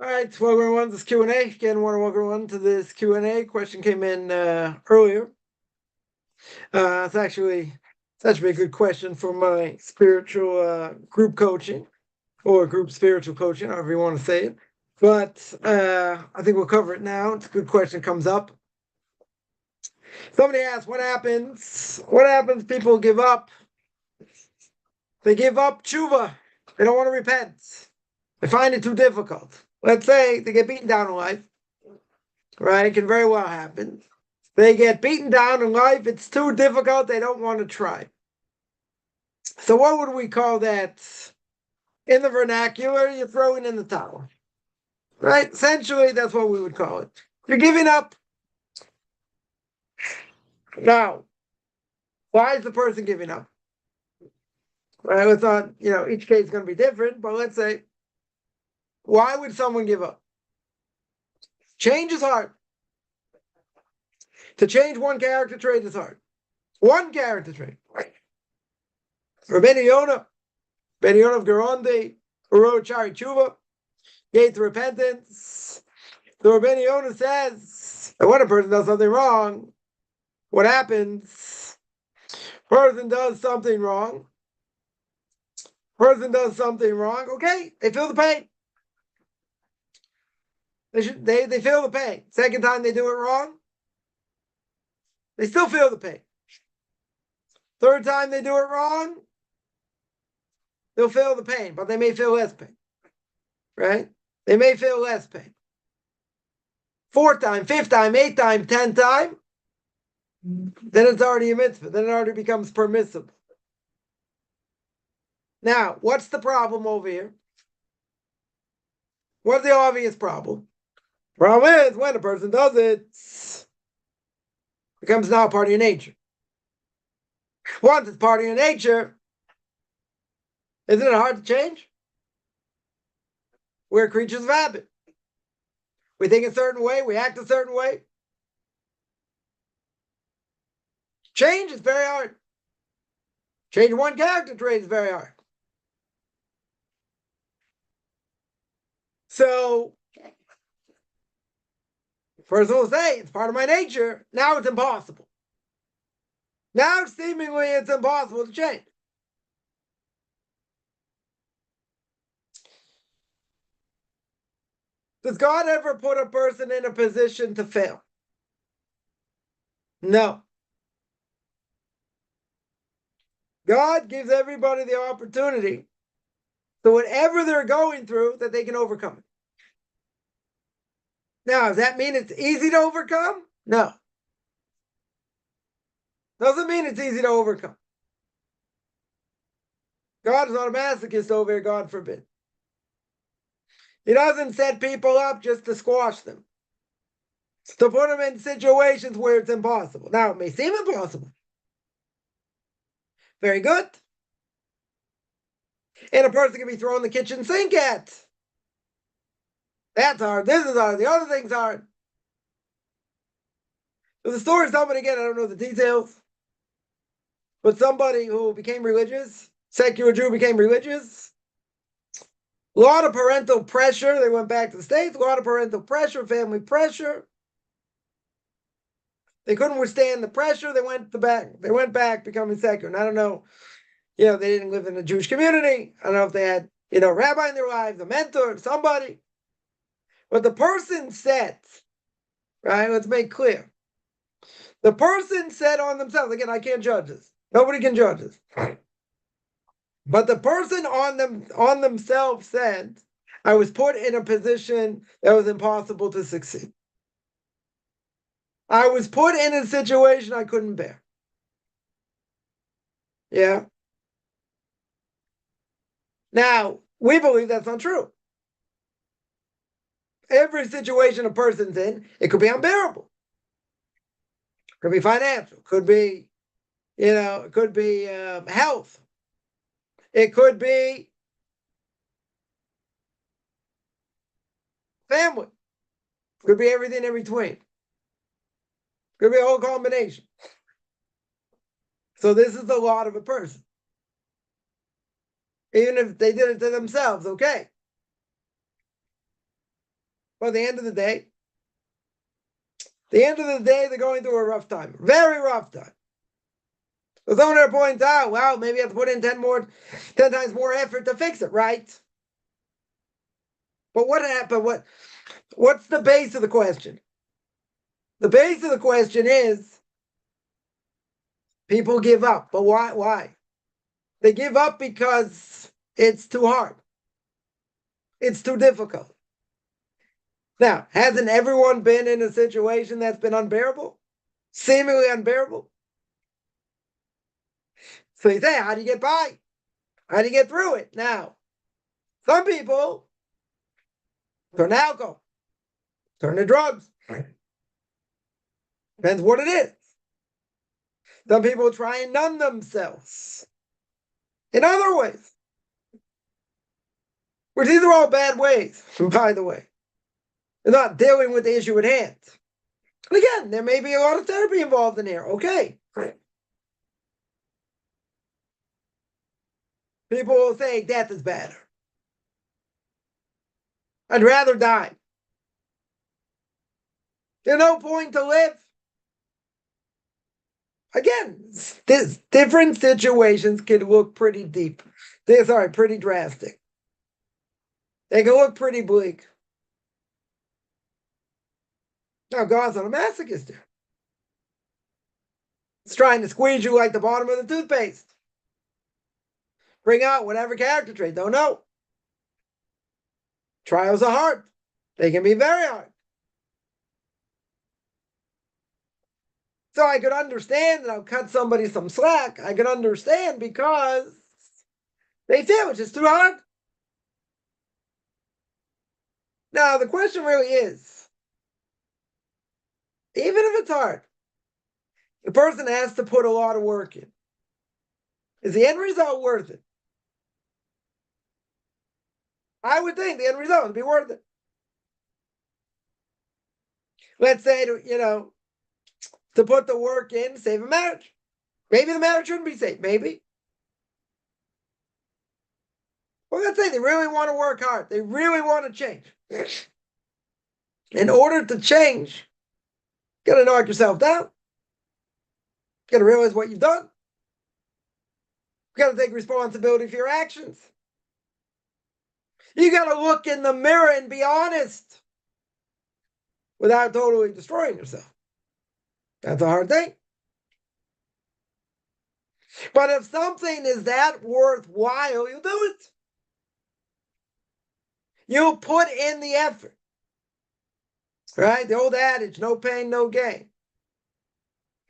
All right, welcome everyone to this Q&A. Again, want to welcome everyone to this Q&A. Question came in earlier. It's actually a good question for my spiritual group coaching or group spiritual coaching, however you want to say it. But I think we'll cover it now. It's a good question. Comes up. Somebody asked, what happens? What happens? People give up. They give up tshuva. They don't want to repent. They find it too difficult. Let's say they get beaten down in life, right? It can very well happen. They get beaten down in life. It's too difficult. They don't want to try. So what would we call that? In the vernacular, you're throwing in the towel, right? Essentially, that's what we would call it. You're giving up. Now, why is the person giving up? Right? We thought, each case is going to be different, but let's say, why would someone give up? Change is hard. To change one character trait is hard. One character trait. Rabbi Yonah of Gerondi, who wrote Shari Tshuva, gave to repentance. The Rabbi Yonah says that when a person does something wrong, what happens? Person does something wrong. Okay, they feel the pain. They feel the pain. Second time they do it wrong, they still feel the pain. Third time they do it wrong, they'll feel the pain, but they may feel less pain. Right? They may feel less pain. Fourth time, fifth time, eighth time, 10th time, then it's already a mitzvah. Then it already becomes permissible. Now, what's the problem over here? What's the obvious problem? Problem is, when a person does it, it becomes now part of your nature. Once it's part of your nature, isn't it hard to change? We're creatures of habit. We think a certain way, we act a certain way. Change is very hard. Change one character trait is very hard. So, the person will say, it's part of my nature. Now it's impossible. Now, seemingly, it's impossible to change. Does God ever put a person in a position to fail? No. God gives everybody the opportunity, so whatever they're going through, that they can overcome it. Now, does that mean it's easy to overcome? No. Doesn't mean it's easy to overcome. God is not a masochist over here, God forbid. He doesn't set people up just to squash them, to put them in situations where it's impossible. Now, it may seem impossible. Very good. And a person can be thrown the kitchen sink at. That's hard. This is hard. The other thing's hard. So the story's somebody, again, I don't know the details, but somebody who became religious, secular Jew became religious. A lot of parental pressure. They went back to the States. A lot of parental pressure, family pressure. They couldn't withstand the pressure. They went back becoming secular. And I don't know, they didn't live in a Jewish community. I don't know if they had, a rabbi in their lives, a mentor, somebody. But the person said, right, let's make clear. The person said on themselves, again, I can't judge this. Nobody can judge this. But the person on themselves said, I was put in a position that was impossible to succeed. I was put in a situation I couldn't bear. Yeah. Now, we believe that's not true. Every situation a person's in, it could be unbearable. It could be financial. It could be, it could be health. It could be family. It could be everything in between. It could be a whole combination. So this is the lot of a person. Even if they did it to themselves, okay. But at the end of the day, they're going through a rough time, very rough time. So someone there points out, well, maybe you have to put in 10 times more effort to fix it, right? But what happened? What's the base of the question? The base of the question is people give up. But why? Why? They give up because it's too hard. It's too difficult. Now, hasn't everyone been in a situation that's been unbearable? Seemingly unbearable? So you say, how do you get by? How do you get through it? Now, some people turn to alcohol, turn to drugs. Depends what it is. Some people try and numb themselves in other ways. Which these are all bad ways, by the way. They're not dealing with the issue at hand. And again, there may be a lot of therapy involved in here. Okay. People will say death is better. I'd rather die. There's no point to live. Again, different situations can look pretty deep. Pretty drastic. They can look pretty bleak. Now, God's not a masochist here. It's trying to squeeze you like the bottom of the toothpaste. Bring out whatever character trait. Don't know. Trials are hard. They can be very hard. So I could understand that I'll cut somebody some slack. I could understand because they feel it's just too hard. Now, the question really is, even if it's hard, the person has to put a lot of work in. Is the end result worth it? I would think the end result would be worth it. Let's say, to put the work in, save a marriage. Maybe the marriage shouldn't be saved. Maybe. Well, let's say they really want to work hard. They really want to change. In order to change, you got to knock yourself down. You got to realize what you've done. You got to take responsibility for your actions. You got to look in the mirror and be honest without totally destroying yourself. That's a hard thing. But if something is that worthwhile, you'll do it. You'll put in the effort. Right? The old adage, no pain, no gain.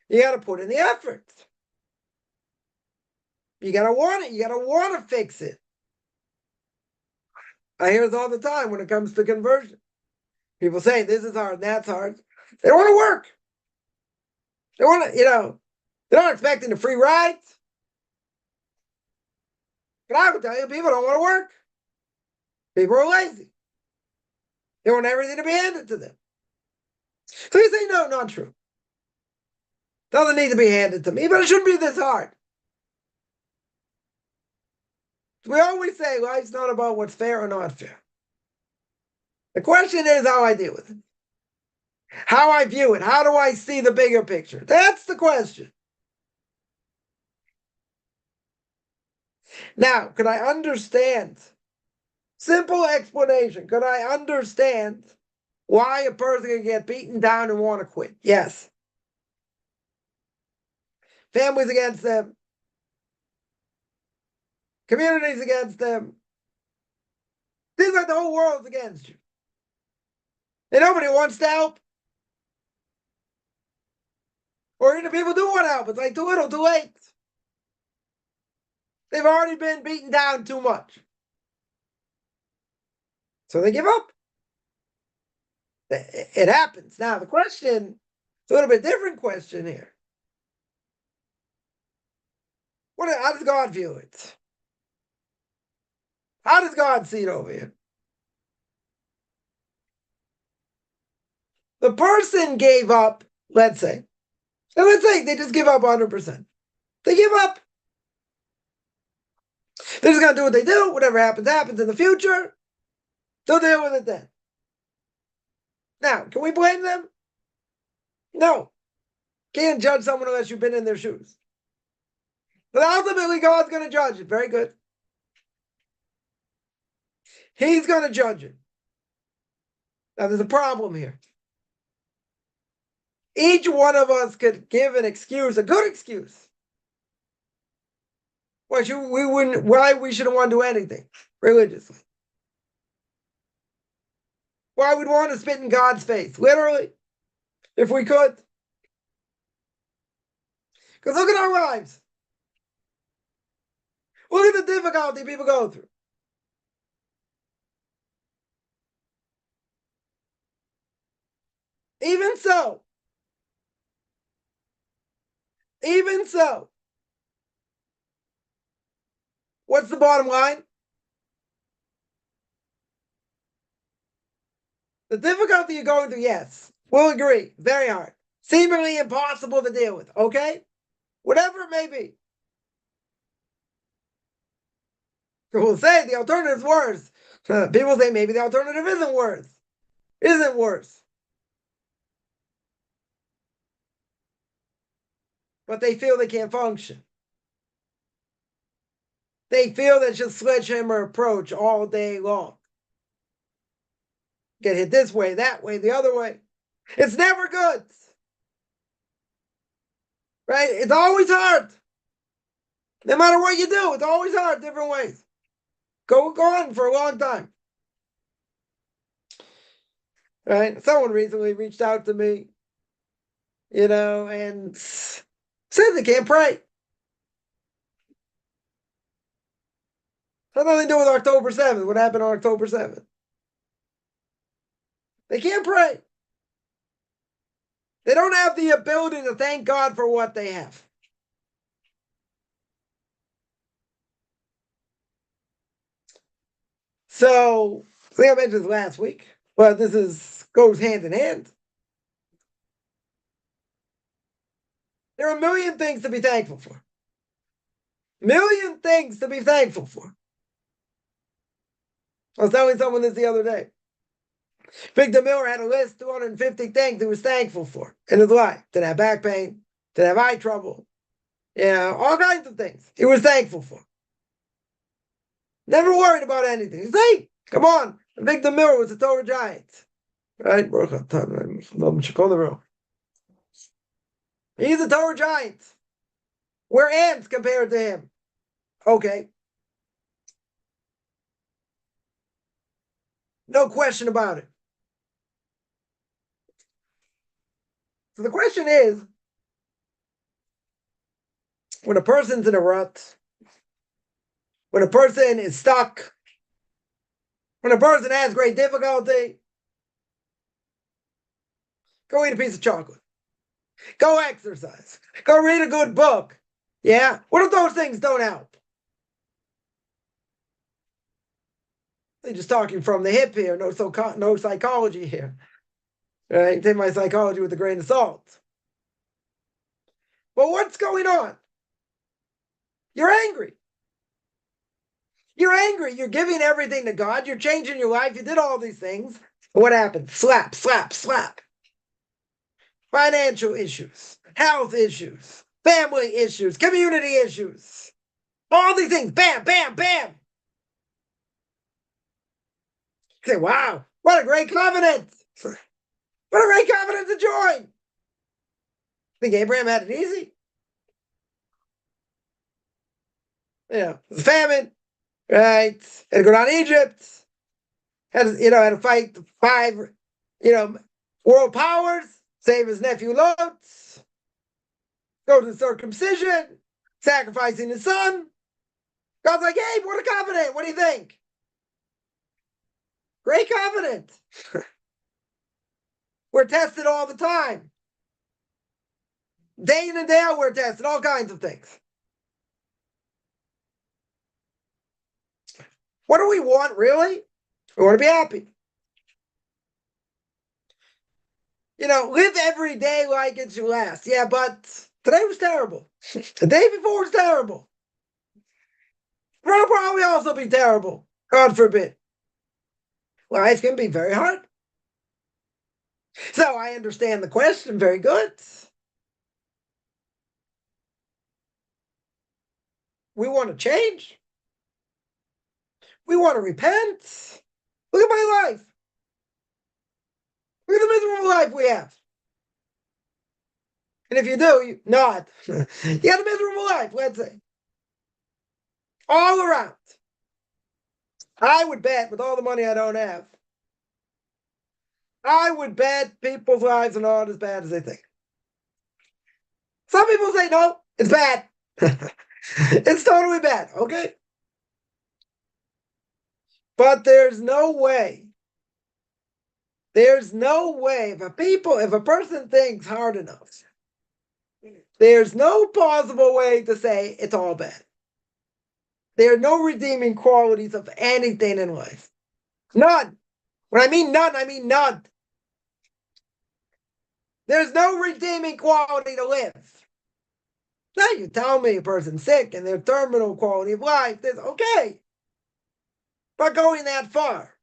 You got to put in the effort. You got to want it. You got to want to fix it. I hear this all the time when it comes to conversion. People say this is hard, that's hard. They don't want to work. They want to, they're not expecting a free ride. But I would tell you, people don't want to work. People are lazy. They want everything to be handed to them. So you say, no, not true. Doesn't need to be handed to me, but it shouldn't be this hard. We always say life's not about what's fair or not fair. The question is how I deal with it. How I view it. How do I see the bigger picture? That's the question. Now, could I understand? Simple explanation. Could I understand why a person can get beaten down and want to quit? Yes. Families against them. Communities against them. Seems like the whole world's against you. And nobody wants to help. Or even people do want to help. It's like too little, too late. They've already been beaten down too much. So they give up. It happens. Now, the question, it's a little bit different question here. How does God view it? How does God see it over here? The person gave up, let's say they just give up 100%. They give up. They're just going to do what they do. Whatever happens, happens in the future. They'll deal with it then. Now, can we blame them? No. Can't judge someone unless you've been in their shoes. But ultimately, God's going to judge it. Very good. He's going to judge it. Now, there's a problem here. Each one of us could give an excuse, a good excuse. Why we shouldn't want to do anything religiously. Why we'd want to spit in God's face, literally, if we could. Because look at our lives. Look at the difficulty people go through. Even so, what's the bottom line? The difficulty you're going through, yes, we'll agree, very hard. Seemingly impossible to deal with, okay? Whatever it may be. We'll say the alternative's worse. People say maybe the alternative isn't worse. Isn't worse. But they feel they can't function. They feel that's just sledgehammer approach all day long. Get hit this way, that way, the other way. It's never good. Right? It's always hard. No matter what you do, it's always hard, different ways. Go on for a long time. Right? Someone recently reached out to me, and said they can't pray. Had nothing to do with October 7th. What happened on October 7th? They can't pray. They don't have the ability to thank God for what they have. So, I think I mentioned this last week, but this goes hand in hand. There are a million things to be thankful for. Million things to be thankful for. I was telling someone this the other day. Victor Miller had a list, 250 things he was thankful for in his life. Didn't have back pain, didn't have eye trouble, all kinds of things he was thankful for. Never worried about anything. He's like, come on. Victor Miller was a Torah giant. Right? He's a Torah giant. We're ants compared to him. Okay. No question about it. So the question is, when a person's in a rut, when a person is stuck, when a person has great difficulty, go eat a piece of chocolate. Go exercise. Go read a good book. Yeah? What if those things don't help? They're just talking from the hip here. No psychology here. Right? Take my psychology with a grain of salt. But what's going on? You're angry. You're angry. You're giving everything to God. You're changing your life. You did all these things. What happened? Slap, slap, slap. Financial issues, health issues, family issues, community issues. All these things. Bam, bam, bam. You say, wow, what a great covenant. What a great covenant to join. Think Abraham had it easy? The famine, right? Had to go down to Egypt. Had to fight the 5, world powers, save his nephew Lot, go to the circumcision, sacrificing his son. God's like, hey, what a covenant. What do you think? Great covenant. We're tested all the time. Day in and day out, we're tested, all kinds of things. What do we want, really? We want to be happy. Live every day like it's your last. Yeah, but today was terrible. The day before was terrible. Tomorrow will probably also be terrible. God forbid. Life can be very hard. So I understand the question very good. We want to change. We want to repent. Look at my life. Look at the miserable life we have. And if you do, you not. You got a miserable life, let's say. All around. I would bet, with all the money I don't have, I would bet people's lives are not as bad as they think. Some people say, no, it's bad. It's totally bad, okay? But there's no way. There's no way if a person thinks hard enough, there's no possible way to say it's all bad. There are no redeeming qualities of anything in life. None. When I mean none, I mean none. There's no redeeming quality to live. Now you tell me a person's sick and their terminal quality of life is okay. But going that far.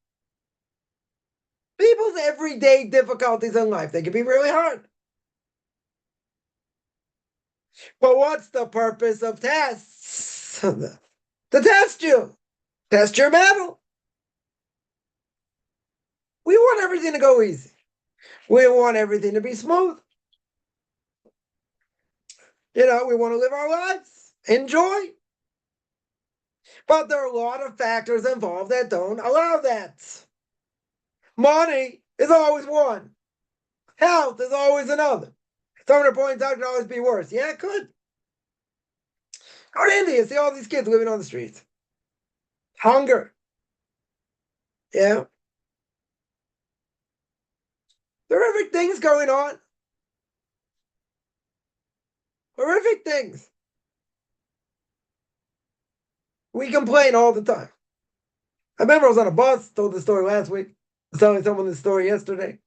People's everyday difficulties in life, they can be really hard. But what's the purpose of tests? To test you. Test your metal. We want everything to go easy. We want everything to be smooth. We want to live our lives, enjoy. But there are a lot of factors involved that don't allow that. Money is always one. Health is always another. Someone points out it could always be worse. Yeah, it could. Go to India, see all these kids living on the streets. Hunger. Yeah. Horrific things going on. Horrific things. We complain all the time. I remember I was on a bus, told the story last week. I was telling someone this story yesterday.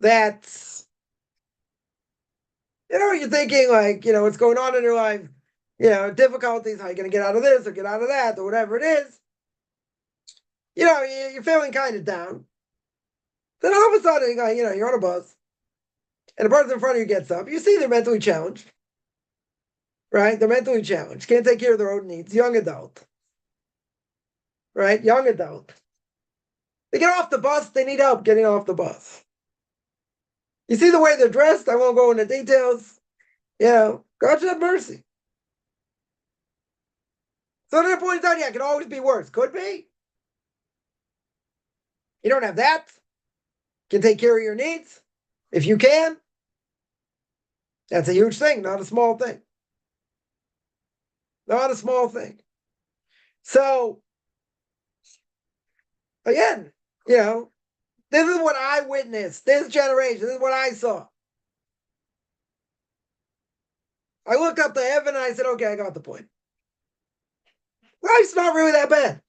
That, you're thinking like, what's going on in your life, difficulties, how are you going to get out of this or get out of that or whatever it is. You're feeling kind of down. Then all of a sudden, you're on a bus and the person in front of you gets up. You see they're mentally challenged, right? They're mentally challenged, can't take care of their own needs, young adult, right? Young adult. They get off the bus, they need help getting off the bus. You see the way they're dressed, I won't go into details. God should have mercy. So then it points out, it can always be worse. Could be. You don't have that. Can take care of your needs. If you can, that's a huge thing, not a small thing. Not a small thing. So, again, this is what I witnessed. This generation, this is what I saw. I looked up to heaven and I said, okay, I got the point. Life's not really that bad.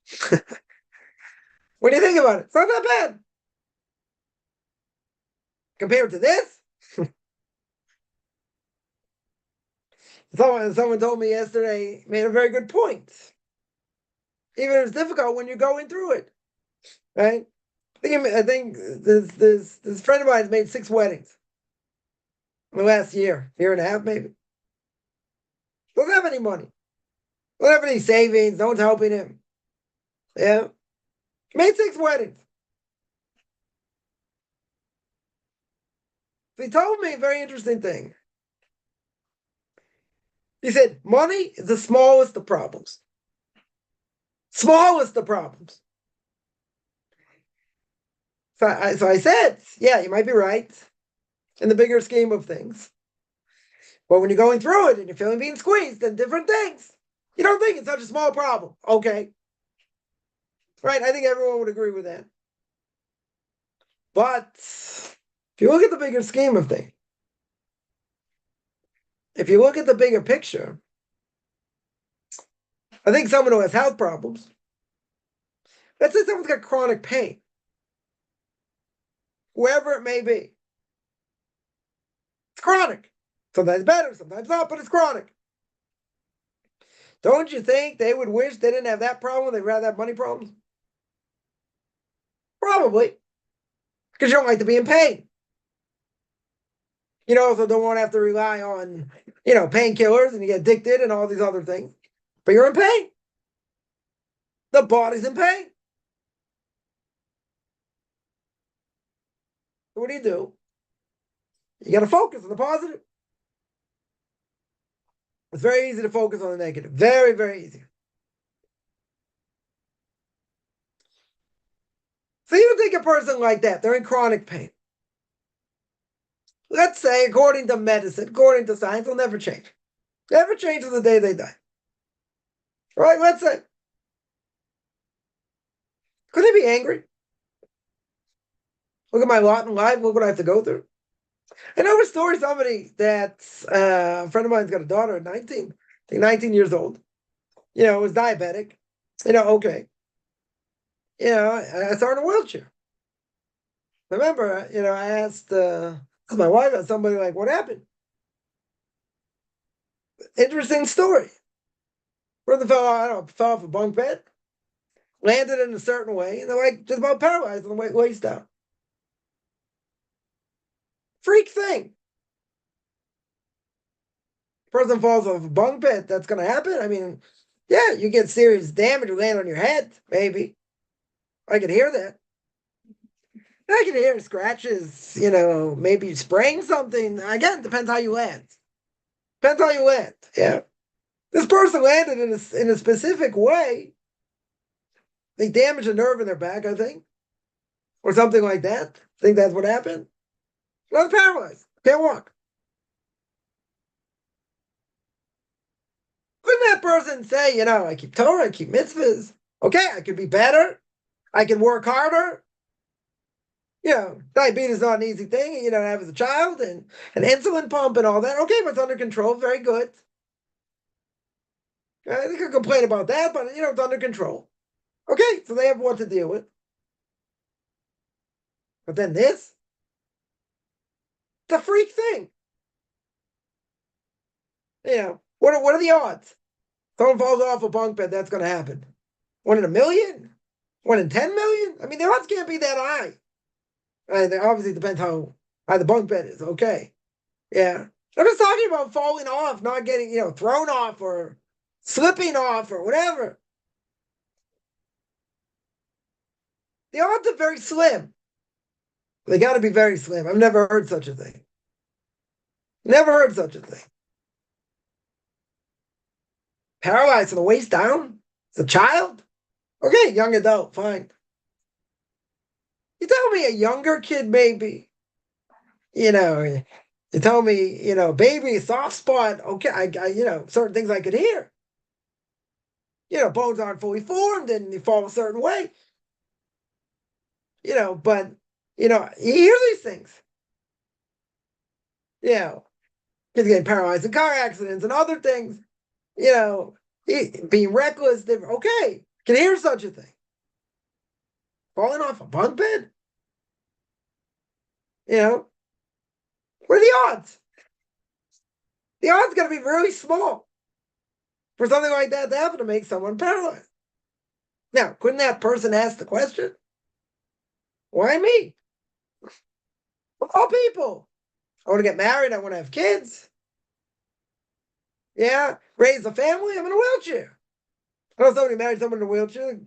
When you think about it, it's not that bad. Compared to this, someone told me yesterday, made a very good point. Even if it's difficult when you're going through it, right? I think this friend of mine has made 6 weddings in the last year and a half, maybe. Doesn't have any money. Don't have any savings. No one's helping him. Yeah. Made 6 weddings. So he told me a very interesting thing. He said, money is the smallest of problems. Smallest of problems. So I said, yeah, you might be right in the bigger scheme of things. But when you're going through it and you're feeling being squeezed and different things, you don't think it's such a small problem. Okay. Right? I think everyone would agree with that. But if you look at the bigger scheme of things, if you look at the bigger picture, I think someone who has health problems, let's say someone's got chronic pain, whoever it may be, it's chronic. Sometimes better, sometimes not, but it's chronic. Don't you think they would wish they didn't have that problem? They'd rather have money problems? Probably. because you don't like to be in pain. You also don't want to have to rely on, painkillers and you get addicted and all these other things. But you're in pain. The body's in pain. So what do? You got to focus on the positive. It's very easy to focus on the negative. Very, very easy. So you take a person like that, they're in chronic pain. Let's say, according to medicine, according to science, they'll never change. Never change to the day they die. Right? Let's say. Could they be angry? Look at my lot in life. Look what I have to go through. I know a story, somebody that's a friend of mine's got a daughter at 19, I think 19 years old. Was diabetic. Okay. I saw her in a wheelchair. Remember, I asked my wife, asked somebody like, what happened? Interesting story. Where the fellow, I don't know, fell off a bunk bed, landed in a certain way, and they're like just about paralyzed on the waist down. Freak thing. Person falls off a bunk bed, that's going to happen. I mean, yeah, you get serious damage, you land on your head, maybe. I could hear that. I can hear scratches, maybe spraying something. Again, depends how you land. Depends how you land, yeah. This person landed in a specific way. They damaged a nerve in their back, I think, or something like that. I think that's what happened. Not paralyzed. Can't walk. Couldn't that person say, I keep Torah, I keep mitzvahs. Okay, I could be better. I can work harder. Diabetes is not an easy thing. I have as a child and an insulin pump and all that. Okay, but it's under control. Very good. They could complain about that, but it's under control. Okay, so they have what to deal with. But then this, it's a freak thing. What are the odds? Someone falls off a bunk bed, that's going to happen. 1 in a million? 1 in 10 million? I mean, the odds can't be that high. It obviously depends how high the bunk bed is. Okay. Yeah. I'm just talking about falling off, not getting, thrown off or slipping off or whatever. The odds are very slim. They got to be very slim. I've never heard such a thing. Never heard such a thing. Paralyzed from the waist down? As a child? Okay, young adult, fine. You tell me a younger kid, maybe. You tell me, baby, soft spot. Okay, I certain things I could hear. Bones aren't fully formed and you fall a certain way. But, you hear these things. Kids getting paralyzed in car accidents and other things. Being reckless. Okay, can hear such a thing. Falling off a bunk bed? What are the odds? The odds got to be really small for something like that to happen to make someone paralyzed. Now, couldn't that person ask the question? Why me? Of all people. I want to get married. I want to have kids. Yeah, raise a family. I'm in a wheelchair. I know somebody married someone in a wheelchair.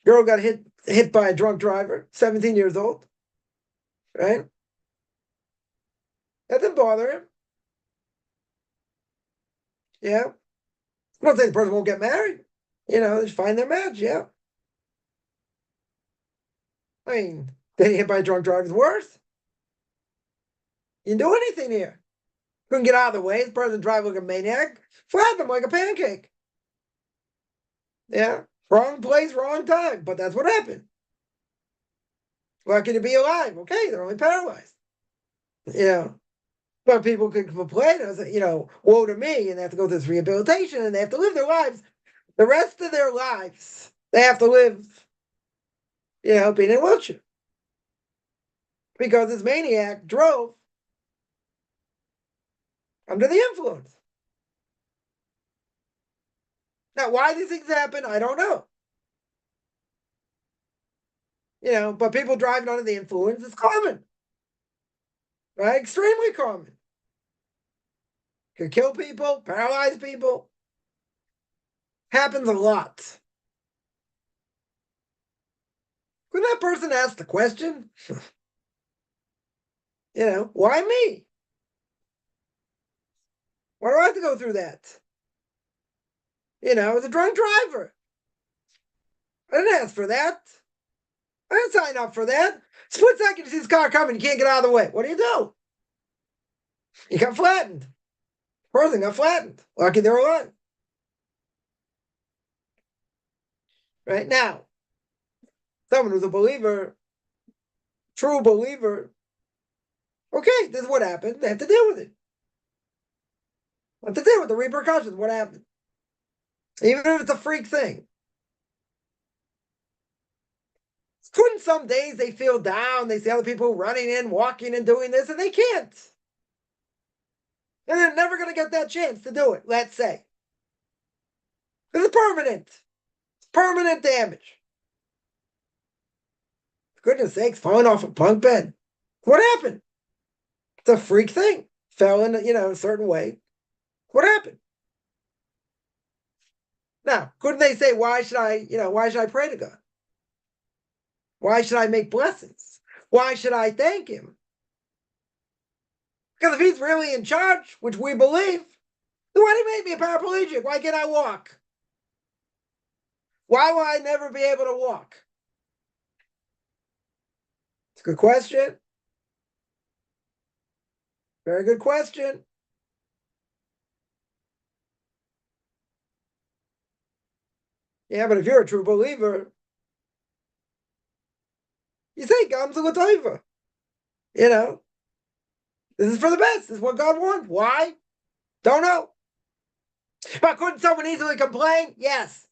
Girl got hit by a drunk driver, 17 years old. Right? That didn't bother him. Yeah. I'm not saying the person won't get married. They just find their match. Yeah. I mean, getting hit by a drunk driver is worse. You didn't do anything here. Couldn't get out of the way. The person drive like a maniac. Flattened him like a pancake. Yeah. Wrong place, wrong time. But that's what happened. Lucky to be alive. Okay, they're only paralyzed. But people could complain. I say, woe to me, and they have to go through this rehabilitation, and they have to live their lives. The rest of their lives, they have to live, being in a wheelchair. Because this maniac drove under the influence. Now, why these things happen, I don't know. But people driving under the influence is common, right? Extremely common. Could kill people, paralyze people. Happens a lot. Couldn't that person ask the question? Why me? Why do I have to go through that? As a drunk driver. I didn't ask for that. I didn't sign up for that. Split second, you see this car coming, you can't get out of the way. What do? You got flattened. Person got flattened. Lucky they're alive. Right now, someone who's a believer, true believer, okay, this is what happened. They have to deal with it. What to deal with the repercussions, what happened. Even if it's a freak thing. Couldn't some days they feel down, they see other people running in, walking and doing this, and they can't. And they're never going to get that chance to do it, let's say. This is permanent. It's permanent damage. For goodness sakes, falling off a bunk bed. What happened? It's a freak thing. Fell in, a certain way. What happened? Now, couldn't they say, why should I pray to God? Why should I make blessings? Why should I thank him? Because if he's really in charge, which we believe, then why did he make me a paraplegic? Why can't I walk? Why will I never be able to walk? It's a good question. Very good question. Yeah, but if you're a true believer, you say, Gamzu Lataiva. This is for the best. This is what God wants. Why? Don't know. But couldn't someone easily complain? Yes.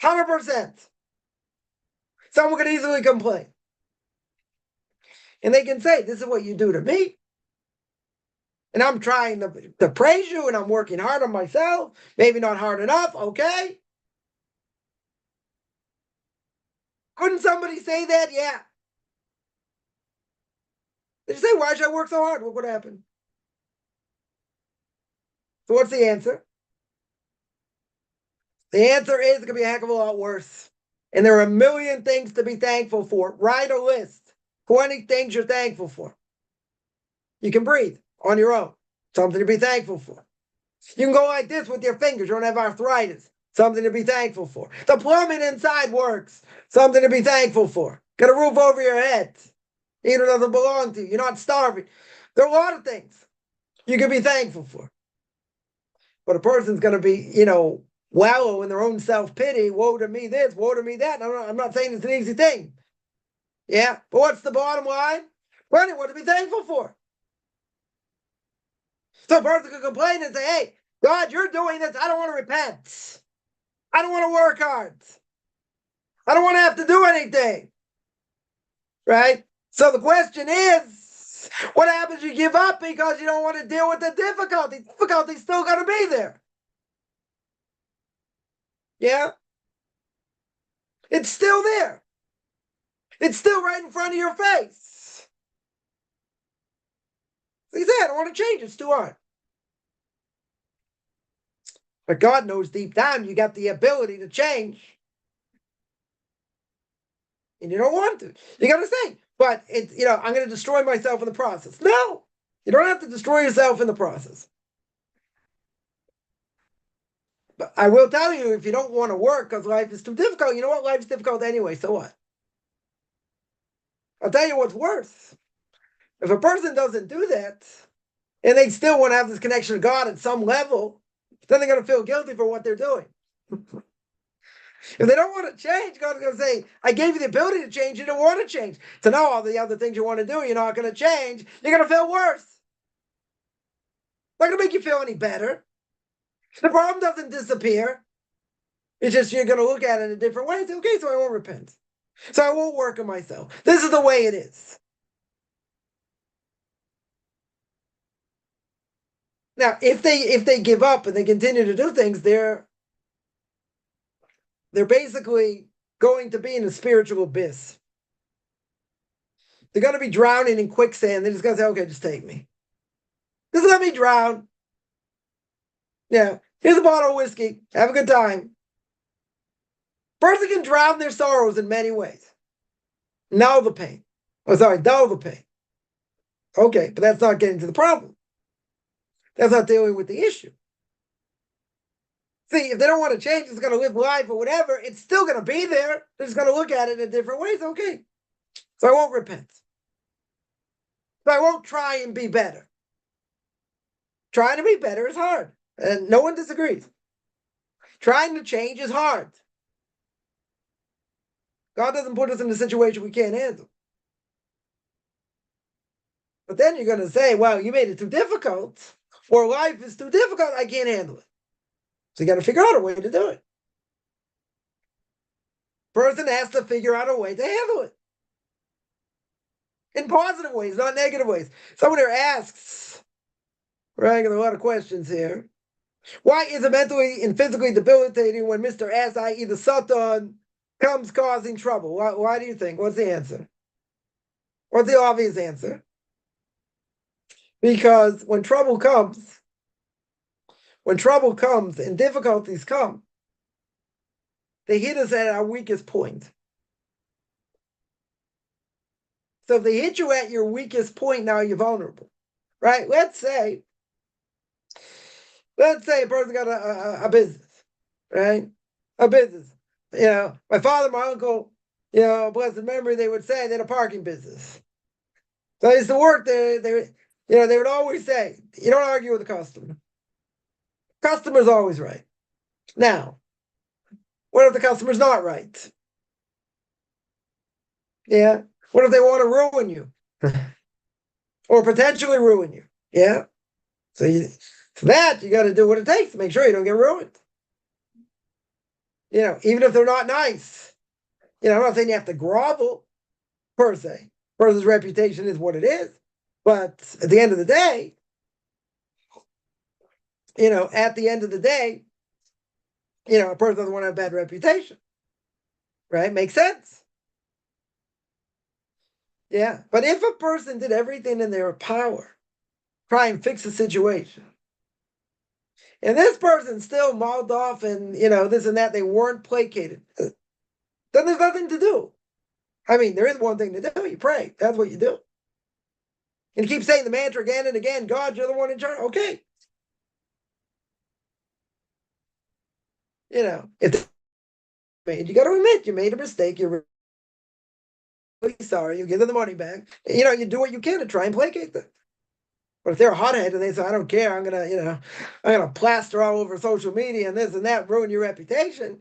100%. Someone could easily complain. And they can say, this is what you do to me. And I'm trying to praise you, and I'm working hard on myself. Maybe not hard enough, okay? Couldn't somebody say that? Yeah. They say, why should I work so hard? What would happen? So what's the answer? The answer is it could be a heck of a lot worse. And there are a million things to be thankful for. Write a list. 20 things you're thankful for. You can breathe on your own. Something to be thankful for. You can go like this with your fingers. You don't have arthritis. Something to be thankful for. The plumbing inside works. Something to be thankful for. Got a roof over your head. Even doesn't belong to you. You're not starving. There are a lot of things you can be thankful for. But a person's going to be, wallow in their own self-pity. Woe to me this, woe to me that. I'm not saying it's an easy thing. Yeah, but what's the bottom line? Well, what to be thankful for. So a person could complain and say, hey, God, you're doing this. I don't want to repent. I don't want to work hard. I don't want to have to do anything. Right? So the question is, what happens if you give up because you don't want to deal with the difficulty? The difficulty's still going to be there. Yeah? It's still there. It's still right in front of your face. So you say, I don't want to change. It's too hard. But God knows deep down you got the ability to change. And you don't want to. You got to say, but I'm going to destroy myself in the process. No, you don't have to destroy yourself in the process. But I will tell you, if you don't want to work because life is too difficult, you know what? Life's difficult anyway, so what? I'll tell you what's worse. If a person doesn't do that, and they still want to have this connection to God at some level, then they're going to feel guilty for what they're doing. If they don't want to change, God's going to say, I gave you the ability to change. You don't want to change. So now all the other things you want to do, you're not going to change. You're going to feel worse. It's not going to make you feel any better. The problem doesn't disappear. It's just you're going to look at it in a different way and say, okay, so I won't repent. So I won't work on myself. This is the way it is. Now, if they give up and they continue to do things, they're basically going to be in a spiritual abyss. They're going to be drowning in quicksand. They're just going to say, okay, just take me. Just let me drown. Yeah, here's a bottle of whiskey. Have a good time. Person can drown their sorrows in many ways. Dull the pain. Dull the pain. Okay, but that's not getting to the problem. That's not dealing with the issue. See, if they don't want to change, it's going to live life or whatever, it's still going to be there. They're just going to look at it in different ways. Okay, so I won't repent. So I won't try and be better. Trying to be better is hard, and no one disagrees. Trying to change is hard. God doesn't put us in a situation we can't handle. But then you're going to say, well, you made it too difficult, or life is too difficult, I can't handle it. So you got to figure out a way to do it. Person has to figure out a way to handle it. In positive ways, not negative ways. Someone here asks, right, got a lot of questions here. Why is it mentally and physically debilitating when Mr. S, i.e. the Satan, comes causing trouble? Why do you think? What's the answer? What's the obvious answer? Because when trouble comes and difficulties come, they hit us at our weakest point. So if they hit you at your weakest point, now you're vulnerable, right? Let's say a person got a business, right? A business. My father, my uncle, blessed memory, they would say they had a parking business. So I used to work there. They would always say, you don't argue with the customer. Customer's always right. Now, what if the customer's not right? Yeah. What if they want to ruin you? Or potentially ruin you? Yeah. So for that, you got to do what it takes to make sure you don't get ruined. Even if they're not nice. I'm not saying you have to grovel, per se. Person's reputation is what it is. But at the end of the day, a person doesn't want to have a bad reputation. Right? Makes sense. Yeah. But if a person did everything in their power, try and fix the situation, and this person still mauled off and, this and that, they weren't placated, then there's nothing to do. I mean, there is one thing to do. You pray. That's what you do. And you keep saying the mantra again and again, God, you're the one in charge. Okay. If you got to admit you made a mistake. You're really sorry. You give them the money back. You do what you can to try and placate them. But if they're a hothead and they say, I don't care, I'm gonna plaster all over social media and this and that, ruin your reputation.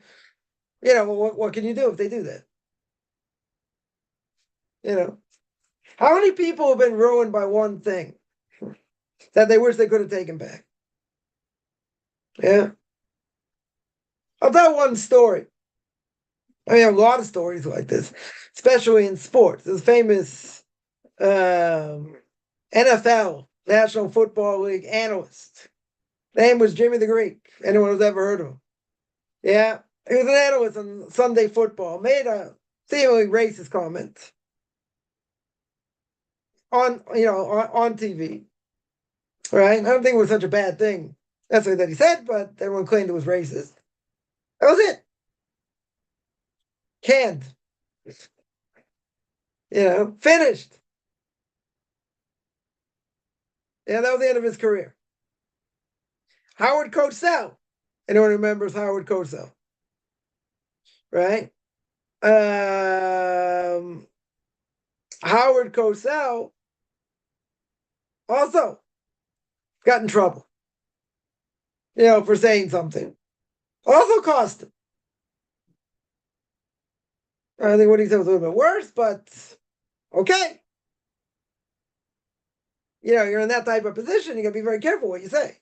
What can you do if they do that? How many people have been ruined by one thing that they wish they could have taken back? Yeah. I'll tell one story. I mean, a lot of stories like this, especially in sports. This famous NFL, National Football League analyst. Name was Jimmy the Greek. Anyone who's ever heard of him? Yeah. He was an analyst on Sunday football. Made a seemingly racist comment on TV. Right? I don't think it was such a bad thing. That's what that he said, but everyone claimed it was racist. That was it. Canned. Finished. Yeah, that was the end of his career. Howard Cosell. Anyone remembers Howard Cosell? Right? Howard Cosell also got in trouble, for saying something. Also cost him. I think what he said was a little bit worse, but okay. You're in that type of position, you got to be very careful what you say.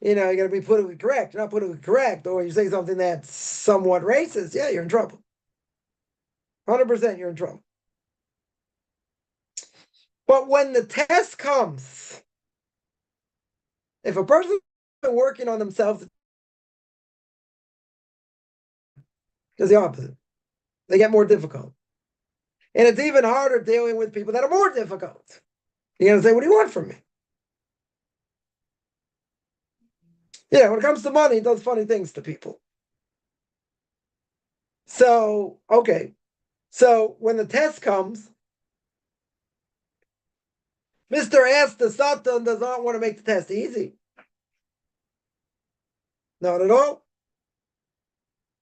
You got to be politically correct. You're not politically correct, or you say something that's somewhat racist, yeah, you're in trouble. 100% you're in trouble. But when the test comes, if a person is working on themselves, Just the opposite. They get more difficult. And it's even harder dealing with people that are more difficult. You're going to say, what do you want from me? Yeah, when it comes to money, it does funny things to people. So, okay. So when the test comes, Mr. Esther Sutton does not want to make the test easy. Not at all.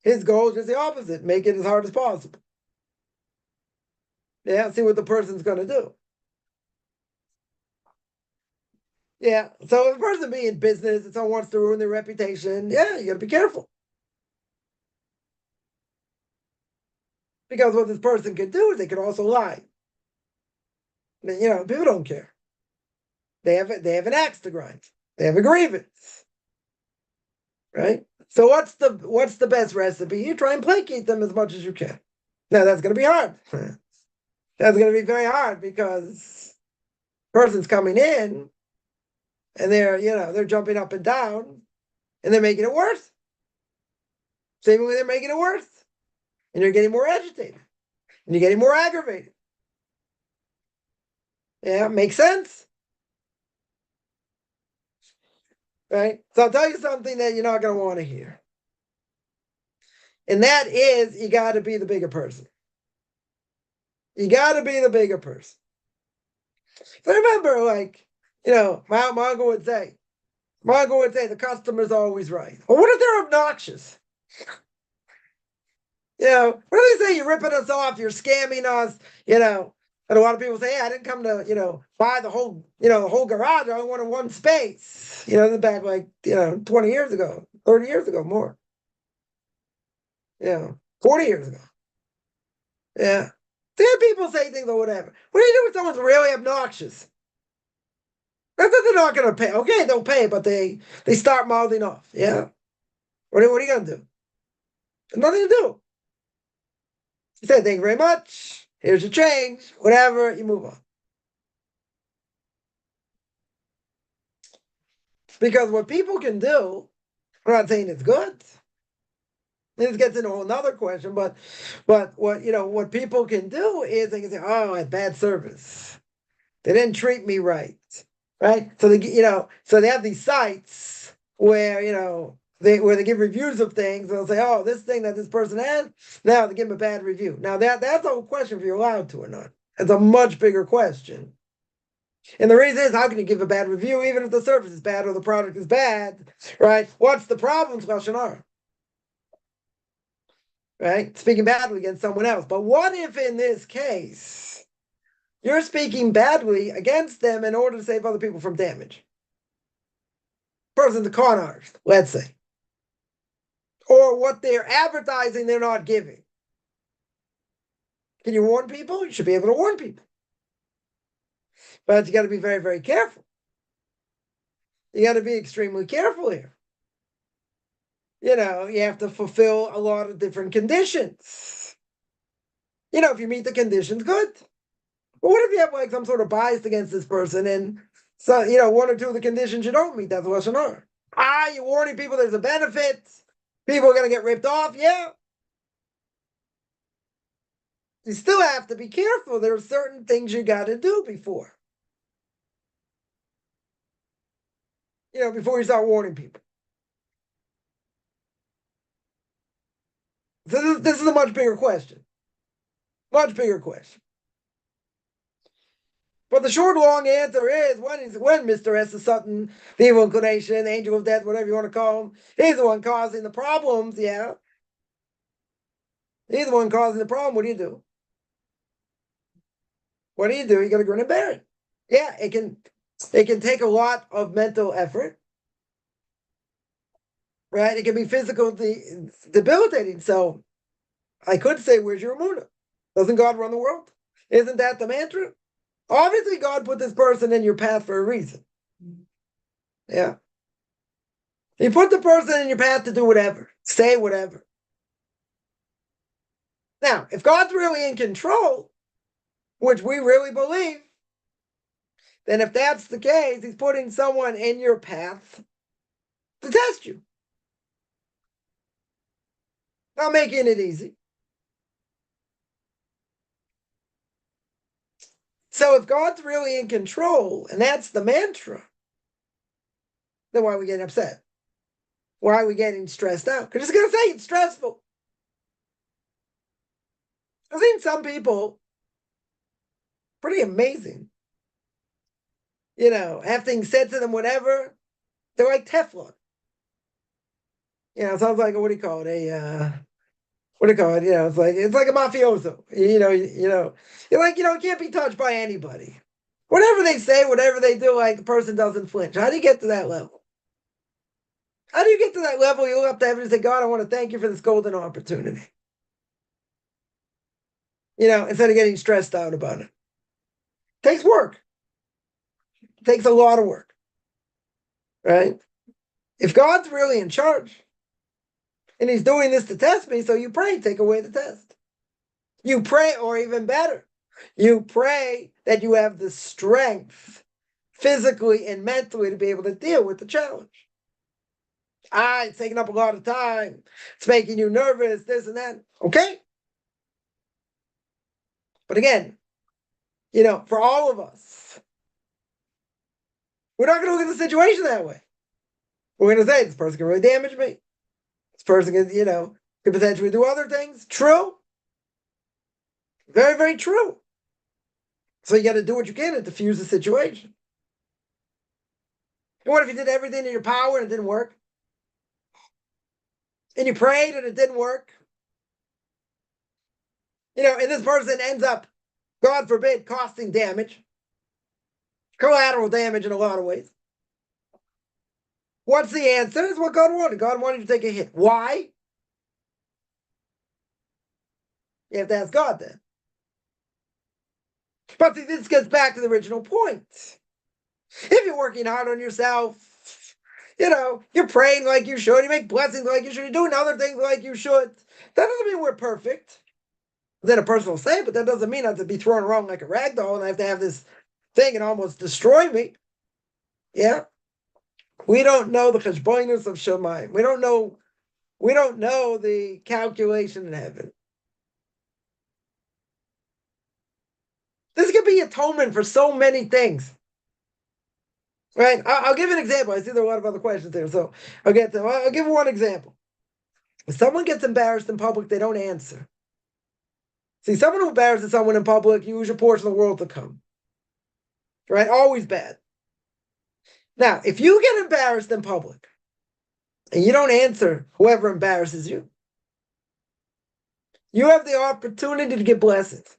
His goal is just the opposite, make it as hard as possible. Yeah, see what the person's going to do. Yeah, so if a person being in business and someone wants to ruin their reputation, yeah, you got to be careful. Because what this person could do is they could also lie. People don't care. They have an axe to grind. They have a grievance, right? So what's the best recipe? You try and placate them as much as you can. Now that's going to be hard. That's going to be very hard because person's coming in and they're jumping up and down and they're making it worse. Seemingly they're making it worse, and you're getting more agitated and you're getting more aggravated. Yeah, makes sense. Right? So I'll tell you something that you're not going to want to hear. And that is, you got to be the bigger person. You got to be the bigger person. So remember, my uncle would say, the customer's always right. Well, what if they're obnoxious? What do they say? You're ripping us off. You're scamming us. And a lot of people say, hey, I didn't come to, buy the whole garage. I only wanted one space. Back 20 years ago, 30 years ago, more. 40 years ago. Yeah. Then people say things or whatever. What do you do when someone's really obnoxious? That's that they're not going to pay. Okay, they'll pay, but they start mouthing off. Yeah. What are you going to do? There's nothing to do. You say, thank you very much. Here's your change. Whatever. You move on. Because what people can do, I'm not saying it's good. This gets into another question, but what people can do is they can say, oh, I had bad service. They didn't treat me right. Right? So they have these sites where, they give reviews of things. They'll say, oh, this thing that this person had, now they give them a bad review. Now that's a question if you're allowed to or not. It's a much bigger question. And the reason is, how can you give a bad review even if the service is bad or the product is bad, right? What's the problem, Shashonara? Right? Speaking badly against someone else. But what if in this case, you're speaking badly against them in order to save other people from damage? Person's a con artist, let's say. Or what they're advertising, they're not giving. Can you warn people? You should be able to warn people. But you got to be very, very careful. You got to be extremely careful here. You have to fulfill a lot of different conditions. If you meet the conditions, good. But what if you have some sort of bias against this person and so one or two of the conditions you don't meet? That's a Lashon Hara. You're warning people there's a benefit. People are going to get ripped off. Yeah. You still have to be careful. There are certain things you got to do before. Before you start warning people. So this is a much bigger question. Much bigger question. But the short, long answer is when Mr. Esther Sutton, the evil inclination, the angel of death, whatever you want to call him, he's the one causing the problems, yeah. He's the one causing the problem. What do you do? What do? You got to grin and bear it. Yeah, it can take a lot of mental effort. Right? It can be physically debilitating. So I could say, where's your emunah? Doesn't God run the world? Isn't that the mantra? Obviously, God put this person in your path for a reason. Yeah. He put the person in your path to do whatever, say whatever. Now, if God's really in control, which we really believe, then if that's the case, he's putting someone in your path to test you. Not making it easy. So if God's really in control, and that's the mantra, then why are we getting upset? Why are we getting stressed out? Because it's going to say it's stressful. I've seen some people, pretty amazing, have things said to them, whatever. They're like Teflon. It sounds like what do you call it? What do you call it? It's like a mafioso. You're like, it can't be touched by anybody. Whatever they say, whatever they do, like the person doesn't flinch. How do you get to that level? How do you get to that level? You look up to heaven and say, God, I want to thank you for this golden opportunity. Instead of getting stressed out about it. It takes work. It takes a lot of work. Right? If God's really in charge, and he's doing this to test me, so you pray, take away the test. You pray, or even better, you pray that you have the strength physically and mentally to be able to deal with the challenge. It's taking up a lot of time. It's making you nervous, this and that. Okay. But again, for all of us, we're not going to look at the situation that way. We're going to say, this person can really damage me. This person can, could potentially do other things. True. Very, very true. So you got to do what you can to diffuse the situation. And what if you did everything in your power and it didn't work? And you prayed and it didn't work? And this person ends up, God forbid, costing damage, collateral damage in a lot of ways. What's the answer? It's what God wanted. God wanted you to take a hit. Why? You have to ask God then. But see, this gets back to the original point. If you're working hard on yourself, you're praying like you should, you make blessings like you should, you're doing other things like you should. That doesn't mean we're perfect. Then a person will say, but that doesn't mean I have to be thrown around like a rag doll and I have to have this thing and almost destroy me. Yeah. We don't know the cheshbonos of Shamayim. We don't know the calculation in heaven. This could be atonement for so many things. Right? I'll give an example. I see there are a lot of other questions there, so I'll give one example. If someone gets embarrassed in public, they don't answer. See, someone who embarrasses someone in public, you lose your portion of the world to come. Right? Always bad. Now, if you get embarrassed in public and you don't answer whoever embarrasses you, you have the opportunity to get blessings.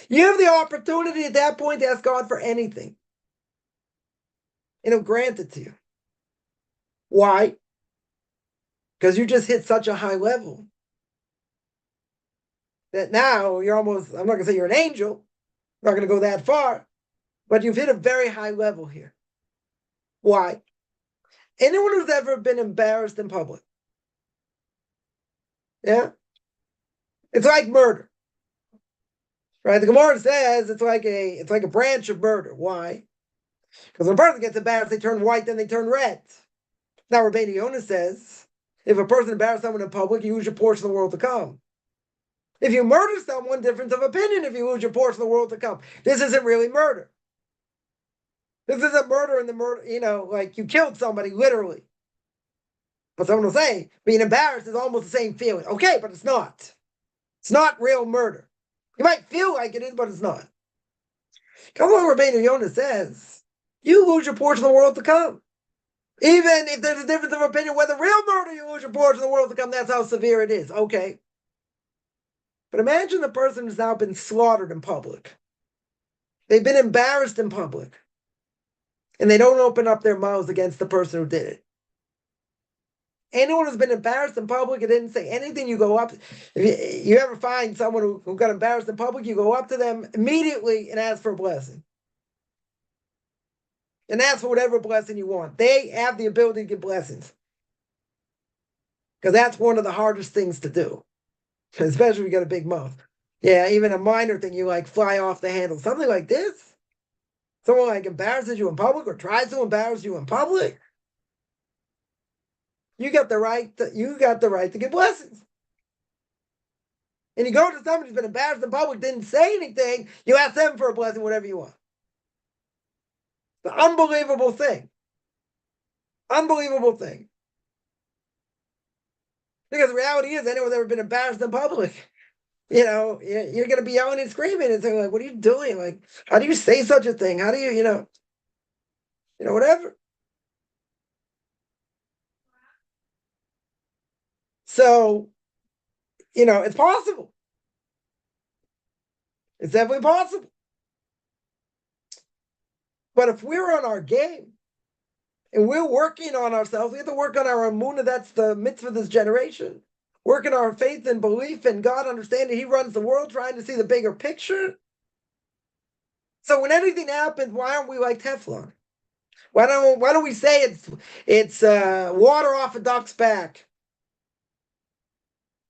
You have the opportunity at that point to ask God for anything. And he'll grant it to you. Why? Because you just hit such a high level that now you're almost, I'm not going to say you're an angel, I'm not going to go that far, but you've hit a very high level here. Why? Anyone who's ever been embarrassed in public, yeah? It's like murder. Right? The Gemara says it's like a branch of murder. Why? Because when a person gets embarrassed, they turn white, then they turn red. Now, Rabbi Yonah says, if a person embarrasses someone in public, you lose your portion of the world to come. If you murder someone, difference of opinion if you lose your portion of the world to come. This isn't really murder. This isn't murder in the murder, like you killed somebody, literally. But someone will say, being embarrassed is almost the same feeling. Okay, but it's not. It's not real murder. You might feel like it is, but it's not. Come on, Rabbi Yonah says, you lose your portion of the world to come. Even if there's a difference of opinion whether real murder you lose your portion of the world to come, that's how severe it is. Okay. But imagine the person who's now been slaughtered in public. They've been embarrassed in public. And they don't open up their mouths against the person who did it. Anyone who's been embarrassed in public and didn't say anything, you go up. If you ever find someone who got embarrassed in public, you go up to them immediately and ask for a blessing. And ask for whatever blessing you want. They have the ability to give blessings. Because that's one of the hardest things to do. Especially if you got a big mouth. Yeah, even a minor thing, you like fly off the handle. Something like this. Someone like embarrasses you in public or tries to embarrass you in public. You got the right to give blessings. and you go to somebody who's been embarrassed in public, didn't say anything, you ask them for a blessing, whatever you want. The unbelievable thing. Unbelievable thing. Because the reality is, anyone who's ever been embarrassed in public, you're going to be yelling and screaming and saying, like, what are you doing? Like, how do you say such a thing? How do you, whatever. So, it's possible. It's definitely possible. But if we're on our game and we're working on ourselves, we have to work on our emunah. That's the mitzvah of this generation. Working our faith and belief in God, understanding He runs the world, trying to see the bigger picture. So when anything happens, why aren't we like Teflon? Why don't we say it's water off a duck's back?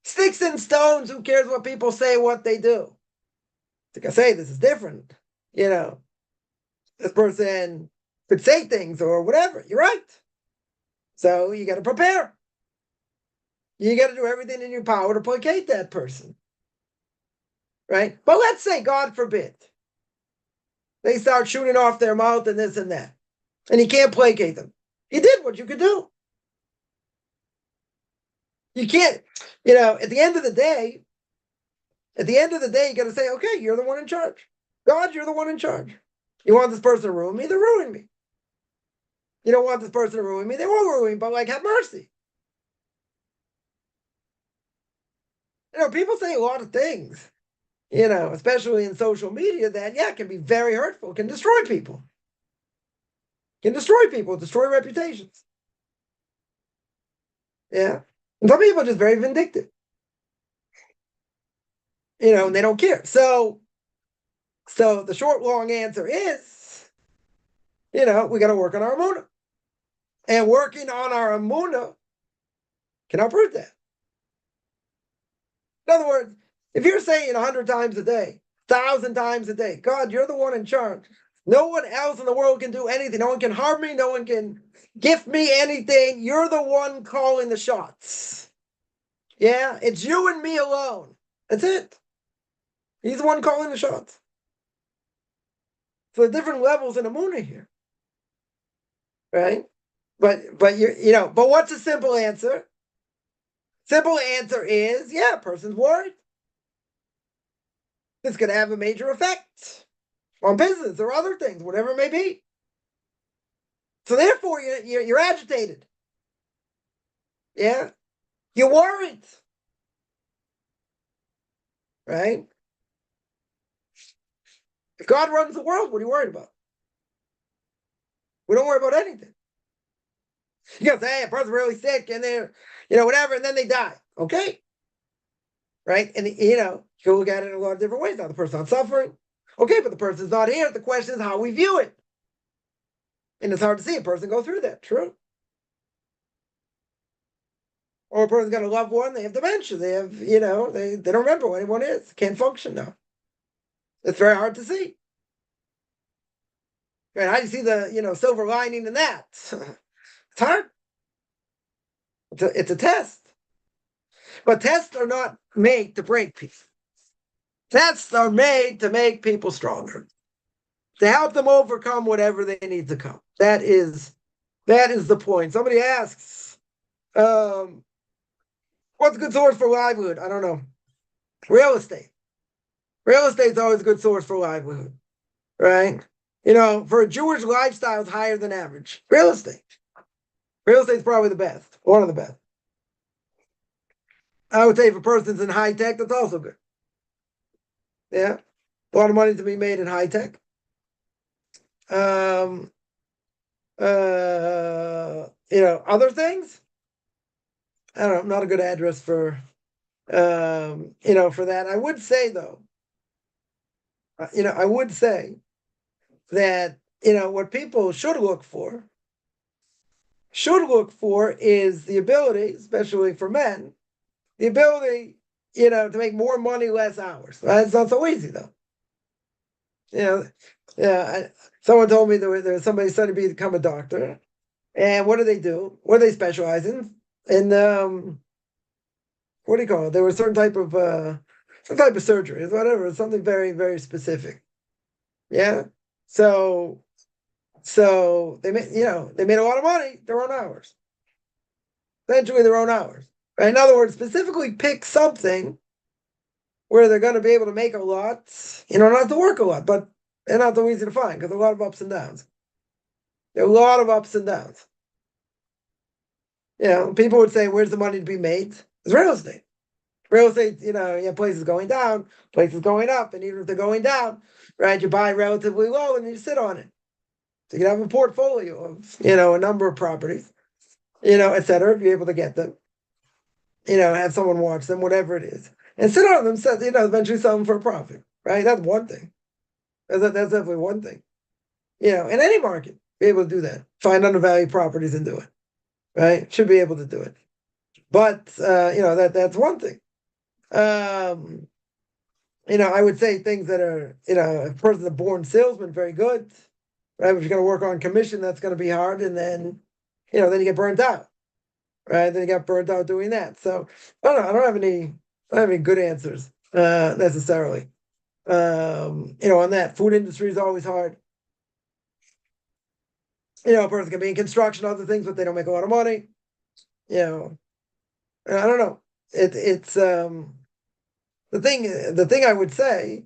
Sticks and stones, who cares what people say, what they do? Like I say, this is different. This person could say things or whatever. You're right. So you got to prepare. You got to do everything in your power to placate that person. Right? But let's say, God forbid, they start shooting off their mouth and this and that. And you can't placate them. You did what you could do. You can't, at the end of the day, you got to say, okay, you're the one in charge. God, you're the one in charge. You want this person to ruin me? Then ruin me. You don't want this person to ruin me? They won't ruin me, but have mercy. People say a lot of things, especially in social media that, can be very hurtful, can destroy people. Destroy reputations. Yeah. And some people are just very vindictive. And they don't care. So the short, long answer is, we got to work on our emunah. And working on our emunah can uproot that. In other words, if you're saying 100 times a day, 1,000 times a day, God, you're the one in charge. No one else in the world can do anything. No one can harm me. No one can gift me anything. You're the one calling the shots. Yeah, it's you and me alone. That's it. He's the one calling the shots. So there are different levels in emunah here, right? But but what's a simple answer? Simple answer is, a person's worried. This could have a major effect on business or other things, whatever it may be. So therefore, you're agitated. Yeah, you're worried, right? If God runs the world, what are you worried about? We don't worry about anything. You can say, hey, a person's really sick and they're, whatever, and then they die. Okay. Right? And, you can look at it in a lot of different ways. Now, the person's not suffering. Okay, but the person's not here. The question is how we view it. And it's hard to see a person go through that. True. Or a person's got a loved one, they have dementia. They have, they don't remember who anyone is. Can't function now. It's very hard to see. Right? How do you see the, silver lining in that? It's hard. It's a test. But tests are not made to break people. Tests are made to make people stronger, to help them overcome whatever they need to come. That is the point. Somebody asks, what's a good source for livelihood? I don't know. Real estate. Real estate is always a good source for livelihood, right? For a Jewish lifestyle, it's higher than average. Real estate. Real estate is probably the best, one of the best. I would say if a person's in high tech, that's also good. Yeah, a lot of money to be made in high tech. Other things. I don't know. Not a good address for, for that. I would say though, that what people should look for is the ability, especially for men, the ability, to make more money, less hours. It's not so easy though. Someone told me there was somebody studying to become a doctor, and what do they do? What do they specialize in? In what do you call it? There was a certain type of some type of surgery, it's whatever. It's something very, very specific. Yeah. So they made, they made a lot of money, their own hours. Essentially their own hours. Right? In other words, specifically pick something where they're going to be able to make a lot, not to work a lot, but they're not so easy to find because there are a lot of ups and downs. There are a lot of ups and downs. People would say, where's the money to be made? It's real estate. Real estate, you have places going down, places going up, and even if they're going down, right, you buy relatively low and you sit on it. So you can have a portfolio of, a number of properties, et cetera, if you're able to get them. Have someone watch them, whatever it is. And sit on them, eventually sell them for a profit, right? That's one thing. That's definitely one thing. In any market, be able to do that. Find undervalued properties and do it, right? Should be able to do it. But, that's one thing. I would say things that are, a person's a born salesman, very good, right? If you're going to work on commission, that's going to be hard. And then, then you get burnt out, right? Then you got burnt out doing that. So I don't know. I don't have any good answers, necessarily. On that, food industry is always hard. A person can be in construction, other things, but they don't make a lot of money. I don't know. It's the thing I would say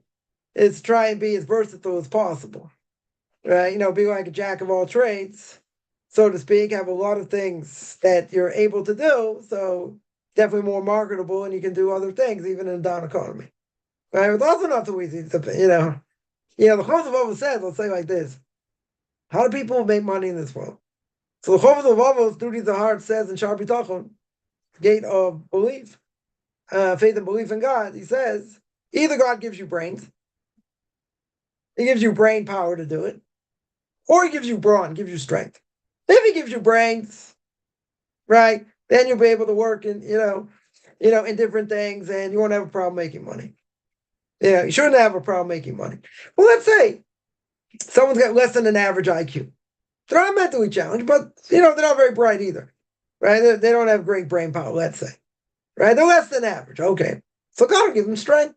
is try and be as versatile as possible, right? Be like a jack of all trades, so to speak. Have a lot of things that you're able to do, so definitely more marketable, and you can do other things even in a down economy. Right? It's also not so easy to, the Chofetz Levavos says, let's say like this: how do people make money in this world? So the Chofetz Levavos, Duty the Heart, says in Shar B'tachon, gate of belief, faith and belief in God, he says, either God gives you brains, he gives you brain power to do it, or he gives you brawn, gives you strength. If he gives you brains, right, then you'll be able to work in, in different things, and you won't have a problem making money. You shouldn't have a problem making money. Well, let's say someone's got less than an average IQ. They're not mentally challenged, but they're not very bright either, right? They don't have great brain power, let's say, right? They're less than average. Okay, so God will give them strength.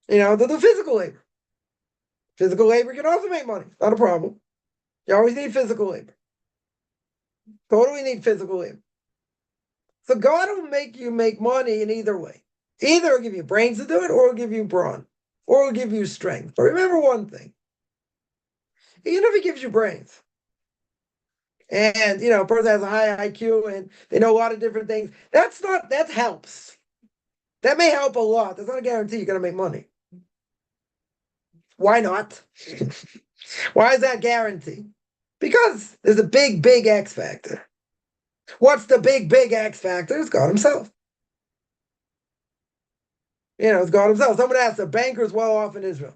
They'll do physical labor. Physical labor can also make money. Not a problem. You always need physical labor. Totally need physical labor. So God will make you make money in either way. Either he'll give you brains to do it, or he'll give you brawn, or he'll give you strength. But remember one thing. Even if he gives you brains, and a person has a high IQ and they know a lot of different things, that helps. That may help a lot. That's not a guarantee you're going to make money. Why not? Why is that guarantee? Because there's a big, big X factor. What's the big, big X factor? It's God himself. It's God himself. Someone asked, the bankers well off in Israel?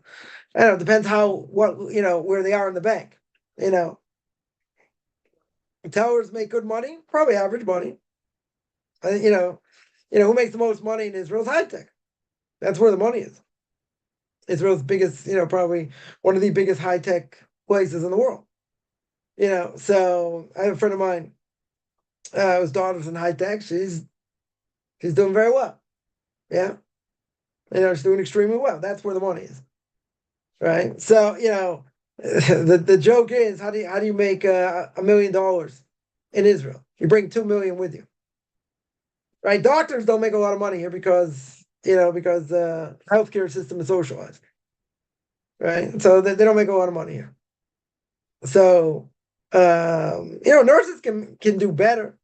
I don't know, it depends where they are in the bank. Tellers make good money, probably average money. I think, who makes the most money in Israel is high tech. That's where the money is. Israel's biggest, probably one of the biggest high tech places in the world. So I have a friend of mine, his daughter's in high tech. She's doing very well. Yeah. She's doing extremely well. That's where the money is. Right. So, the joke is, how do you make $1 million in Israel? You bring 2 million with you. Right? Doctors don't make a lot of money here because the healthcare system is socialized. Right? So they don't make a lot of money here. So nurses can do better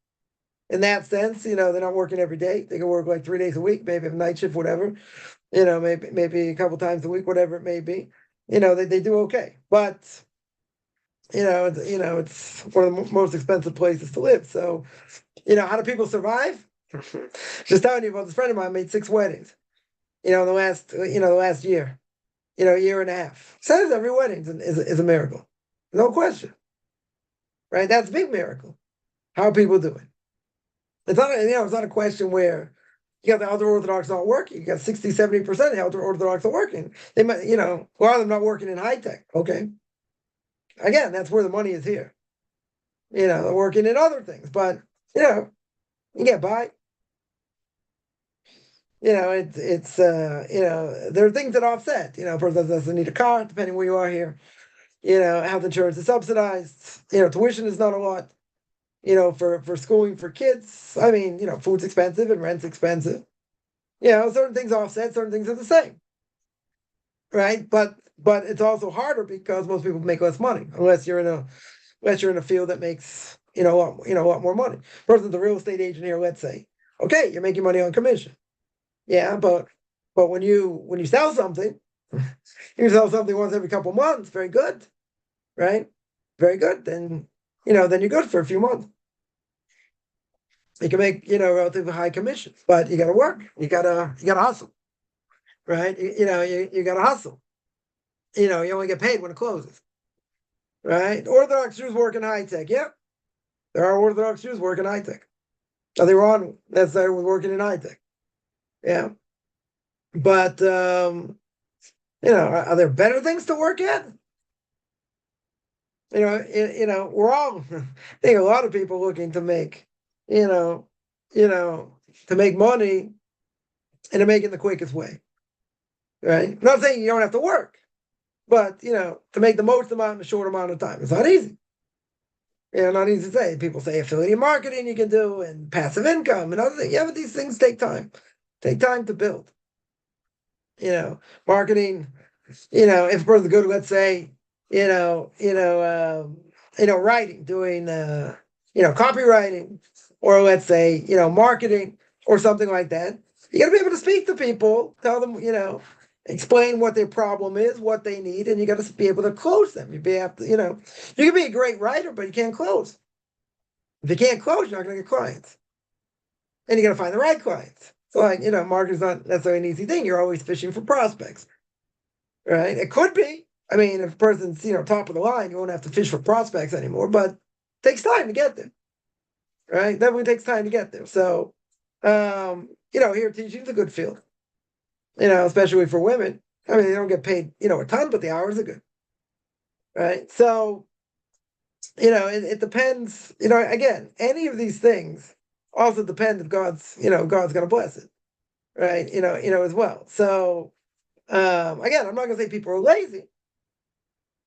in that sense. They're not working every day. They can work like 3 days a week, maybe have night shift, whatever. Maybe a couple times a week, whatever it may be. They do okay. But it's one of the most expensive places to live. So, how do people survive? Just telling you about this friend of mine made 6 weddings, in the last year, a year and a half. Says every wedding is a miracle. No question. Right? That's a big miracle. How are people doing? It's not a question where you got the ultra Orthodox not working. You got 60, 70% of the ultra Orthodox are working. They might, a lot of them not working in high tech. Okay. Again, that's where the money is here. They're working in other things, but you get by. there are things that offset. A person doesn't need a car, depending where you are here. Health insurance is subsidized. Tuition is not a lot. For schooling for kids. I mean, food's expensive and rent's expensive. Certain things offset, certain things are the same, right? But it's also harder because most people make less money unless you're in a field that makes a lot more money. Person's a real estate agent here, let's say. Okay, you're making money on commission. Yeah, but when you sell something, you sell something once every couple months, very good, right? Very good. Then you're good for a few months. You can make, relatively high commission, but you gotta work. You gotta hustle, right? You gotta hustle. You only get paid when it closes, right? Orthodox Jews work in high tech. Yeah, there are Orthodox Jews working high tech. Nothing wrong necessarily with working in high tech. Yeah. But are there better things to work at? We're all I think a lot of people looking to make, you know, to make money and to make it in the quickest way. Right? I'm not saying you don't have to work, but to make the most amount in a short amount of time. It's not easy. Not easy to say. People say affiliate marketing you can do and passive income and other things. Yeah, but these things take time. Take time to build. Marketing, if a person's good, let's say, writing, doing copywriting, or let's say, marketing or something like that. You gotta be able to speak to people, tell them, explain what their problem is, what they need, and you got to be able to close them. You can be a great writer, but you can't close. If you can't close, you're not going to get clients, and you got to find the right clients. So, marketing's not necessarily an easy thing. You're always fishing for prospects, right? It could be. I mean, if a person's top of the line, you won't have to fish for prospects anymore. But it takes time to get there, right? Definitely takes time to get there. So, here teaching's a good field. Especially for women. I mean, they don't get paid, a ton, but the hours are good, right? So, it depends. Again, any of these things also depend if God's going to bless it, right? As well. So, again, I'm not going to say people are lazy.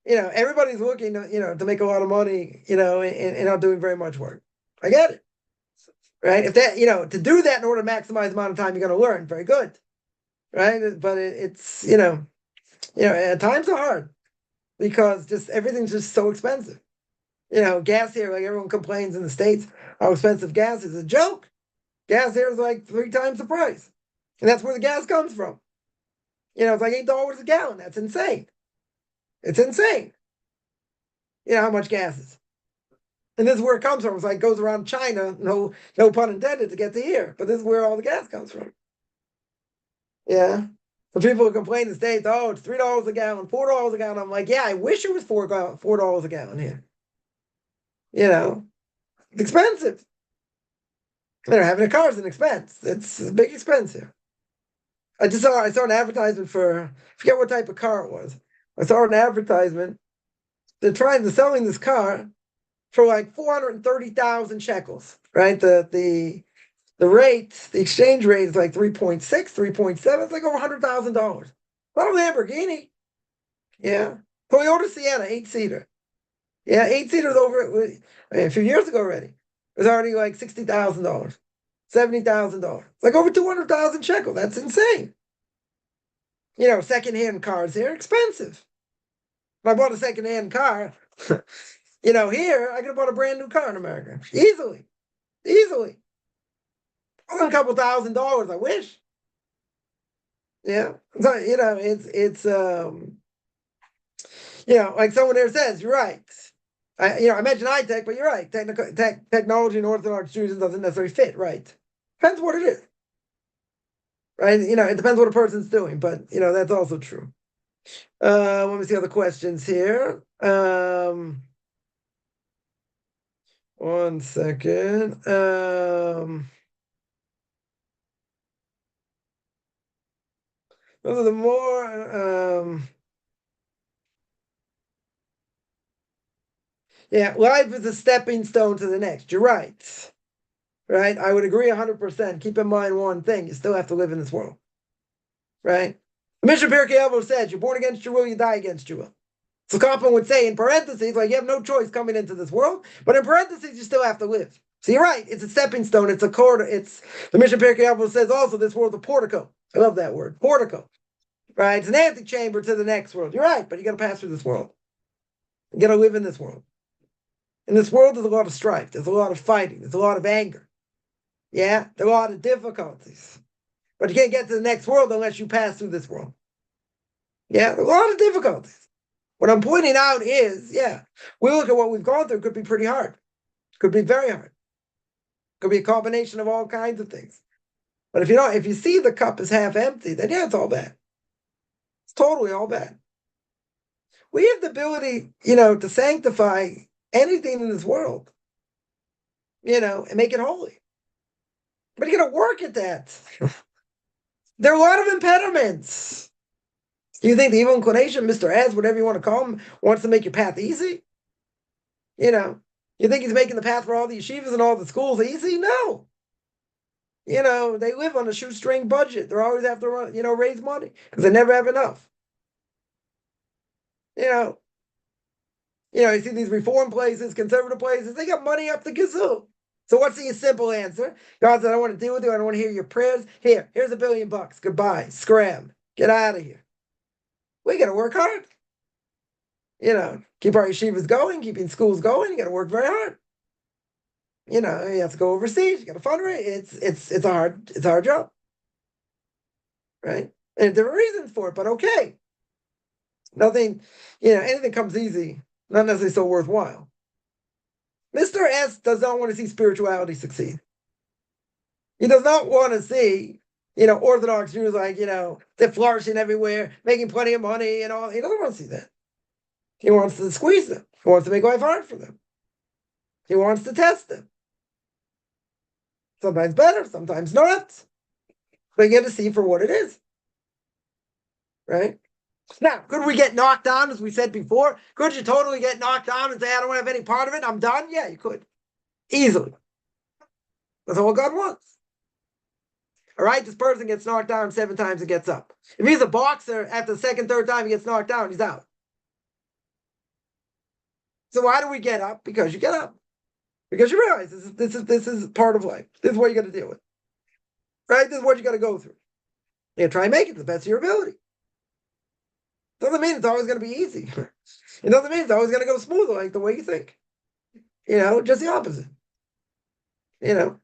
Everybody's looking, to make a lot of money, and not doing very much work. I get it, right? If that, to do that in order to maximize the amount of time you're going to learn, very good, right? But it's, at times are hard because just everything's just so expensive. Gas here, like everyone complains in the States how expensive gas is. A joke. Gas here is like 3 times the price. And that's where the gas comes from. It's like $8 a gallon. That's insane. It's insane. How much gas is. And this is where it comes from. It's like it goes around China, no pun intended, to get to here. But this is where all the gas comes from. Yeah. When people complain in the States, oh, it's $3 a gallon, $4 a gallon. I'm like, yeah, I wish it was $4 a gallon here. It's expensive. Having a car is an expense. It's a big expense here. I saw an advertisement for, I forget what type of car it was. I saw an advertisement. They're selling this car for like 430,000 shekels, right? The exchange rate is like 3.6, 3.7. It's like over $100,000. Not a Lamborghini. Yeah. Toyota Sienna, 8-seater. Yeah, 8-seater's over a few years ago already. It was already like $60,000, $70,000. Like over 200,000 shekels. That's insane. Secondhand cars, they're expensive. If I bought a secondhand car, here, I could have bought a brand new car in America. Easily. Easily. Only a couple $1,000, I wish. Yeah. So, like someone there says, you're right. I mentioned high tech, but you're right. Technology and Orthodox Judaism doesn't necessarily fit, right? Depends what it is. Right? It depends what a person's doing, but that's also true. Let me see other questions here. One second. Those are the more. Yeah, life is a stepping stone to the next. You're right. right? I would agree 100%. Keep in mind one thing: you still have to live in this world, right? The Mishnah Pirkei Avos says, "You're born against your will, you die against your will." So Kaufman would say, in parentheses, like you have no choice coming into this world, but in parentheses, you still have to live. So you're right; it's a stepping stone. It's a cord. It's the Mishnah Pirkei Avos says also this world's a portico. I love that word, portico. Right? It's an antechamber to the next world. You're right, but you got to pass through this world. You got to live in this world. In this world, there's a lot of strife. There's a lot of fighting. There's a lot of anger. Yeah, there are a lot of difficulties. But you can't get to the next world unless you pass through this world. Yeah, there are a lot of difficulties. What I'm pointing out is, yeah, we look at what we've gone through. It could be pretty hard. It could be very hard. It could be a combination of all kinds of things. But if you see the cup is half empty, then yeah, it's all bad. It's totally all bad. We have the ability, to sanctify anything in this world, and make it holy. But you got to work at that. There are a lot of impediments. Do you think the evil inclination, Mr. S, whatever you want to call him, wants to make your path easy? You think he's making the path for all the yeshivas and all the schools easy? No. They live on a shoestring budget. They always have to run, raise money because they never have enough. You see these reform places, conservative places, they got money up the kazoo. So what's the simple answer? God said, I don't want to deal with you. I don't want to hear your prayers. Here's $1 billion. Goodbye. Scram. Get out of here. We got to work hard. Keep our yeshivas going, keeping schools going. You got to work very hard. You have to go overseas. You got to fundraise. It's a hard job. Right? And there are reasons for it, but okay. Nothing, anything comes easy, not necessarily so worthwhile. Mr. S does not want to see spirituality succeed. He does not want to see, Orthodox Jews like, they're flourishing everywhere, making plenty of money and all. He doesn't want to see that. He wants to squeeze them. He wants to make life hard for them. He wants to test them. Sometimes better, sometimes not. But you get to see for what it is. Right? Now, could we get knocked down, as we said before? Could you totally get knocked down and say, I don't have any part of it, I'm done? Yeah, you could. Easily. That's all God wants. All right, this person gets knocked down 7 times and gets up. If he's a boxer, after the second, third time he gets knocked down, he's out. So why do we get up? Because you get up. Because you realize this is part of life. This is what you got to deal with. Right? This is what you got to go through. You try and make it to the best of your ability. Doesn't mean it's always going to be easy. It doesn't mean it's always going to go smooth like the way you think. Just the opposite. The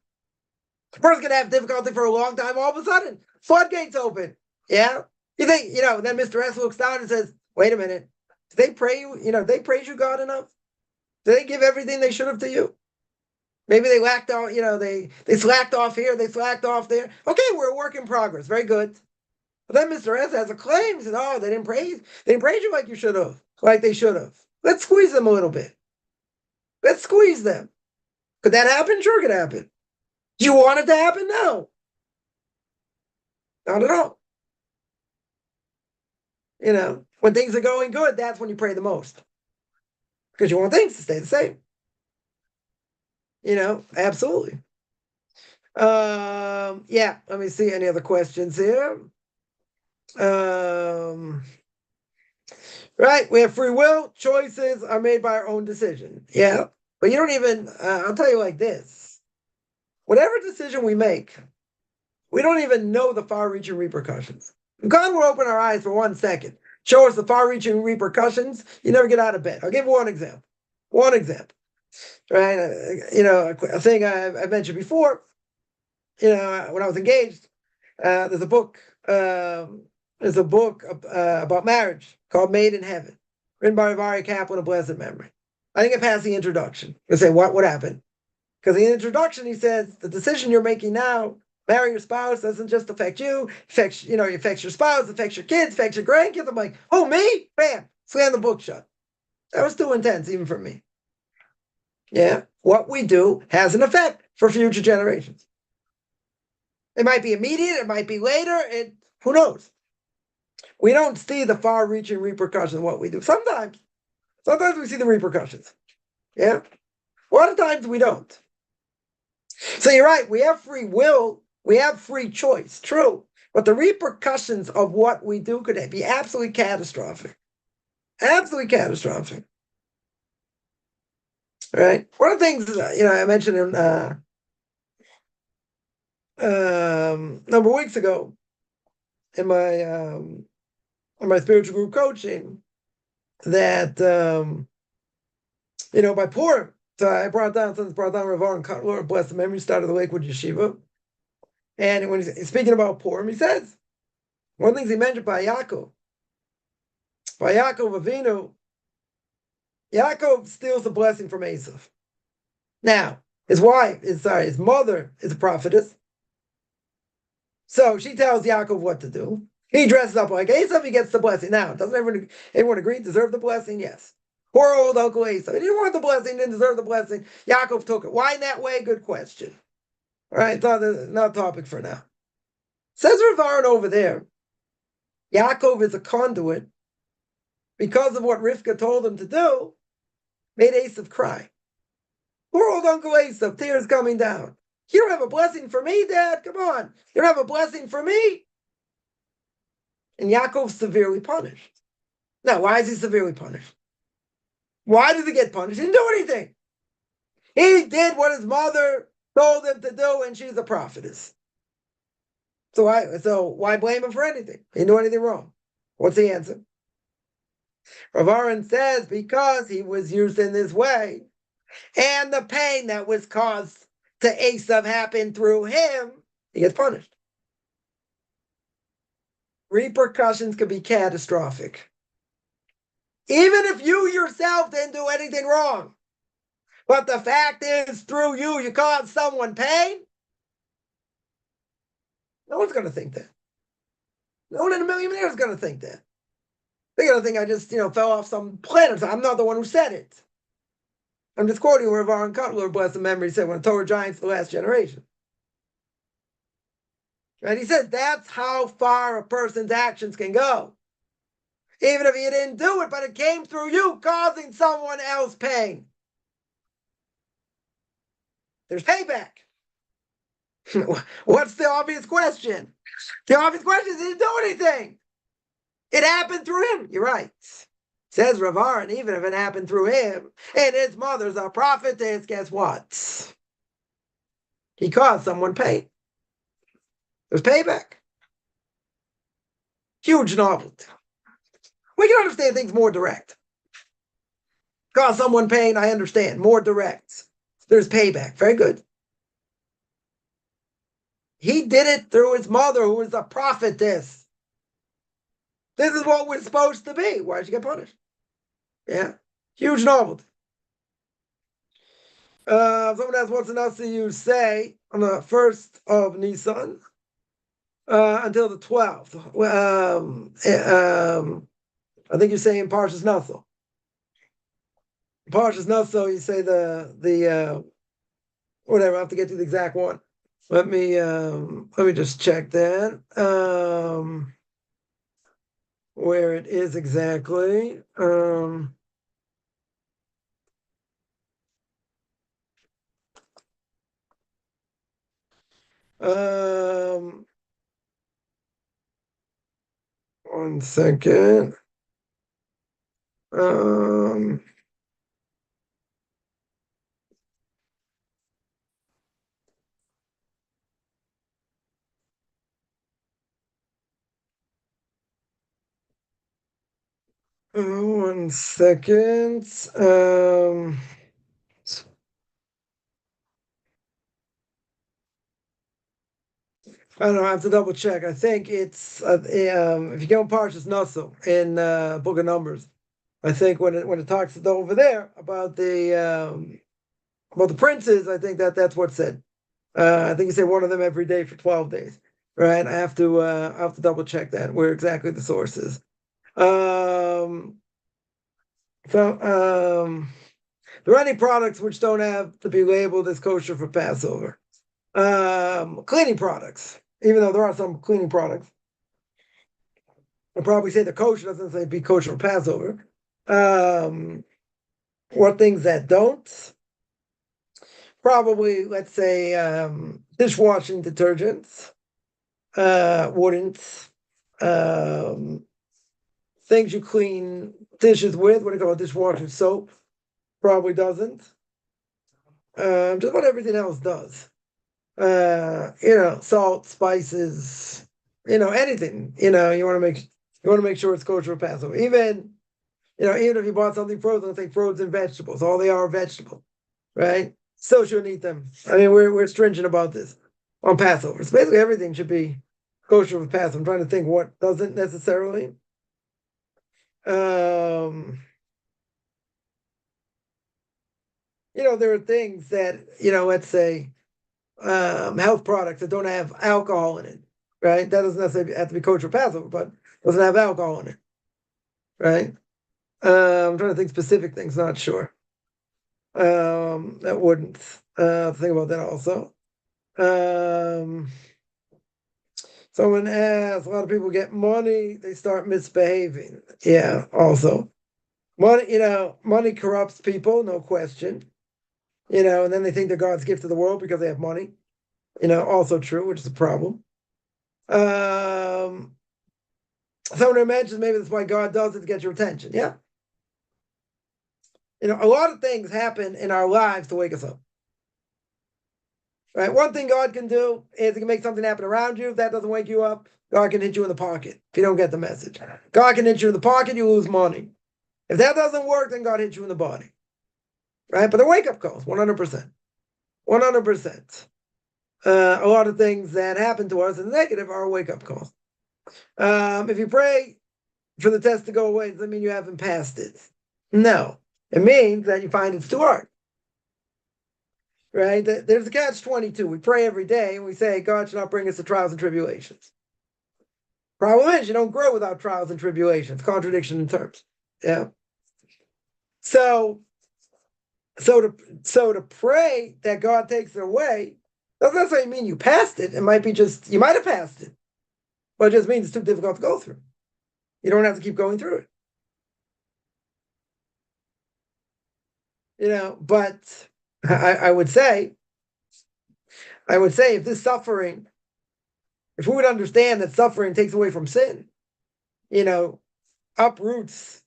person's going to have difficulty for a long time. All of a sudden, floodgates open. Yeah. You think, then Mr. S looks down and says, wait a minute. Did they pray you? They praise you God enough? Did they give everything they should have to you? Maybe they lacked out, they slacked off here, they slacked off there. Okay, we're a work in progress. Very good. But then Mr. S has a claim. He says, oh, they didn't praise you like you should have, like they should have. Let's squeeze them a little bit. Let's squeeze them. Could that happen? Sure could happen. Do you want it to happen? No. Not at all. When things are going good, that's when you pray the most. Because you want things to stay the same. Absolutely. Yeah, let me see any other questions here. Right, we have free will. Choices are made by our own decision. Yeah, but you don't even, I'll tell you like this. Whatever decision we make, we don't even know the far-reaching repercussions. If God will open our eyes for 1 second, show us the far-reaching repercussions, you never get out of bed. I'll give one example. Right? A thing I mentioned before, when I was engaged, there's a book about marriage called Made in Heaven, written by Rabbi Kaplan of blessed memory. I think it passed the introduction. You say, what happened? Because in the introduction, he says, the decision you're making now, marry your spouse, doesn't just affect you, affects your spouse, affects your kids, affects your grandkids. I'm like, oh, me? Bam, slam the book shut. That was too intense, even for me. Yeah, what we do has an effect for future generations. It might be immediate, it might be later, who knows? We don't see the far-reaching repercussions of what we do. Sometimes we see the repercussions. Yeah? A lot of times we don't. So you're right. We have free will. We have free choice. True. But the repercussions of what we do could be absolutely catastrophic. Absolutely catastrophic. Right? One of the things, I mentioned in number of weeks ago in my spiritual group coaching that by Purim. So I brought down Rabbi and Cutler, bless the memory, started the Lakewood Yeshiva. And when he's speaking about Purim, he says, one of the things he mentioned by Yaakov Avinu, Yaakov steals the blessing from Esav. Now, his mother is a prophetess. So she tells Yaakov what to do. He dresses up like Esav, he gets the blessing. Now, doesn't everyone agree, deserve the blessing? Yes. Poor old Uncle Esav. He didn't want the blessing, didn't deserve the blessing. Yaakov took it. Why in that way? Good question. All right, not a topic for now. Says Rav Aaron over there, Yaakov is a conduit because of what Rivka told him to do, made Esav cry. Poor old Uncle Esav, tears coming down. You don't have a blessing for me, Dad? Come on. You don't have a blessing for me? And Yaakov's severely punished. Now, why is he severely punished? Why does he get punished? He didn't do anything. He did what his mother told him to do, and she's a prophetess. So why blame him for anything? He didn't do anything wrong. What's the answer? Rav Aaron says because he was used in this way, and the pain that was caused to Esav happened through him, he gets punished. Repercussions could be catastrophic. Even if you yourself didn't do anything wrong. But the fact is, through you caused someone pain. No one's going to think that. No one in a million years is going to think that. They're going to think I just, fell off some planet. I'm not the one who said it. I'm just quoting where Varun Cutler, bless the memory, said, when Torah giants, the last generation. Right? He said that's how far a person's actions can go. Even if you didn't do it, but it came through you, causing someone else pain. There's payback. What's the obvious question? The obvious question is he didn't do anything. It happened through him. You're right. Says Rav Aaron, even if it happened through him, and his mother's a prophetess, guess what? He caused someone pain. There's payback. Huge novelty. We can understand things more direct. Cause someone pain, I understand. More direct. There's payback. Very good. He did it through his mother, who was a prophetess. This is what we're supposed to be. Why did she get punished? Yeah. Huge novelty. Someone asks, what's enough to you say on the 1st of Nisan until the 12th? I think you're saying Parshas Naso. Parshas Naso, you say the whatever. I have to get to the exact one. Let me just check that. Where it is exactly. One second. One second. I don't know. I have to double check. I think it's if you go in Parshas Naso in Book of Numbers, I think when it talks over there about the princes, I think that's what's said. I think you say one of them every day for 12 days, right? I have to double check that where exactly the source is. There are any products which don't have to be labeled as kosher for Passover. Cleaning products, even though there are some cleaning products. I'll probably say the kosher doesn't say be kosher for Passover. What things that don't? Probably, let's say, dishwashing detergents wouldn't. Um, Things you clean dishes with, what do you call it, dishwashing soap, probably doesn't. Just what everything else does. Salt, spices, anything. You want to make sure it's kosher for Passover. Even if you bought something frozen, let's say frozen vegetables, all they are vegetable, right? Still shouldn't eat them. I mean, we're stringent about this on Passover. So basically, everything should be kosher for Passover. I'm trying to think what doesn't necessarily. Um, there are things that let's say health products that don't have alcohol in it, right? That doesn't necessarily have to be kosher Passover, but doesn't have alcohol in it, right? I'm trying to think specific things, not sure. That wouldn't think about that also. Someone asked, a lot of people get money, they start misbehaving. Yeah, also. Money corrupts people, no question. And then they think they're God's gift to the world because they have money. Also true, which is a problem. Someone imagines maybe that's why God does it to get your attention. Yeah. A lot of things happen in our lives to wake us up. Right? One thing God can do is He can make something happen around you. If that doesn't wake you up, God can hit you in the pocket if you don't get the message. God can hit you in the pocket, you lose money. If that doesn't work, then God hits you in the body. Right? But the wake-up calls, 100%. 100%. A lot of things that happen to us in the negative are wake-up calls. If you pray for the test to go away, does that mean you haven't passed it? No. It means that you find it's too hard. Right? There's a catch-22. We pray every day and we say, God should not bring us to trials and tribulations. Problem is, you don't grow without trials and tribulations. Contradiction in terms. Yeah. So to pray that God takes it away doesn't necessarily mean you passed it. It might be just, you might have passed it. But it just means it's too difficult to go through. You don't have to keep going through it. But I would say if this suffering, if we would understand that suffering takes away from sin, uproots,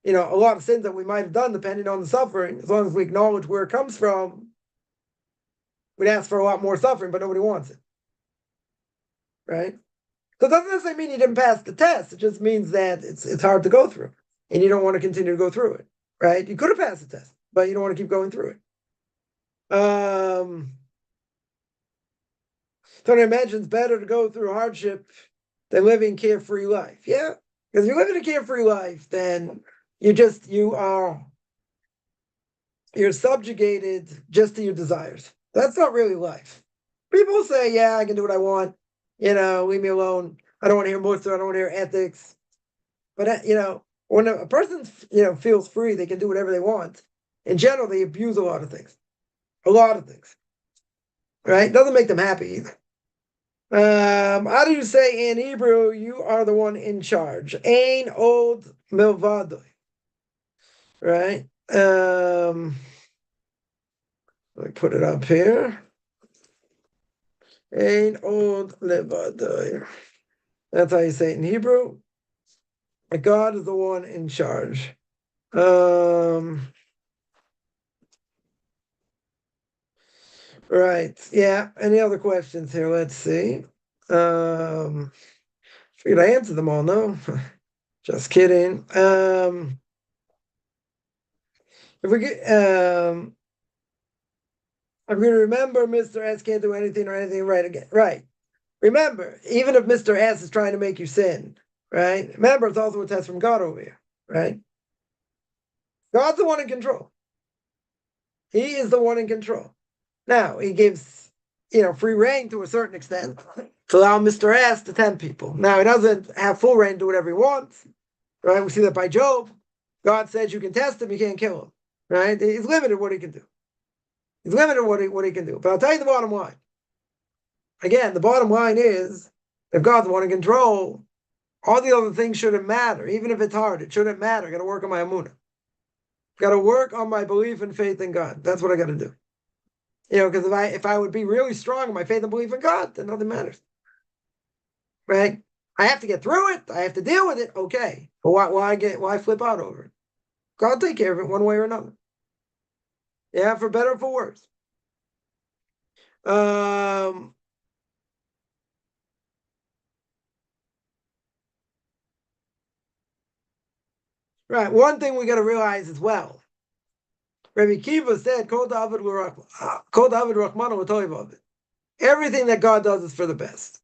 a lot of sins that we might have done depending on the suffering, as long as we acknowledge where it comes from, we'd ask for a lot more suffering, but nobody wants it. Right? So it doesn't necessarily mean you didn't pass the test. It just means that it's hard to go through, and you don't want to continue to go through it. Right? You could have passed the test, but you don't want to keep going through it. So I imagine it's better to go through hardship than living carefree life. Yeah, because if you live in a carefree life, then you're subjugated just to your desires. That's not really life. People say, yeah, I can do what I want. Leave me alone. I don't want to hear Mussar. I don't want to hear ethics. But, when a person, feels free, they can do whatever they want. In general, they abuse a lot of things. A lot of things. Right? Doesn't make them happy either. How do you say in Hebrew, you are the one in charge? Ein od milvadoi. Right? Let me put it up here. Ein od levadoi. That's how you say it in Hebrew. God is the one in charge. Right. Yeah. Any other questions here? Let's see. Figured I answered them all. No, just kidding. If we get, I'm going to remember Mr. S can't do anything or anything right again. Right. Remember, even if Mr. S is trying to make you sin, right? Remember, it's also a test from God over here, right? God's the one in control. He is the one in control. Now, he gives, free reign to a certain extent to allow Mr. S to tempt people. Now, he doesn't have full reign to do whatever he wants, right? We see that by Job. God says you can test him, you can't kill him, right? He's limited what he can do. He's limited what he can do. But I'll tell you the bottom line. Again, the bottom line is, if God's the one in control, all the other things shouldn't matter. Even if it's hard, it shouldn't matter. I got to work on my emunah. Got to work on my belief and faith in God. That's what I got to do. Because if I would be really strong in my faith and belief in God, then nothing matters. Right? I have to get through it. I have to deal with it. Okay. But why flip out over it? God will take care of it one way or another. Yeah, for better or for worse. Right. One thing we got to realize as well. Rabbi Kiva said, "Kol David Rachmana V'Toivav." Everything that God does is for the best.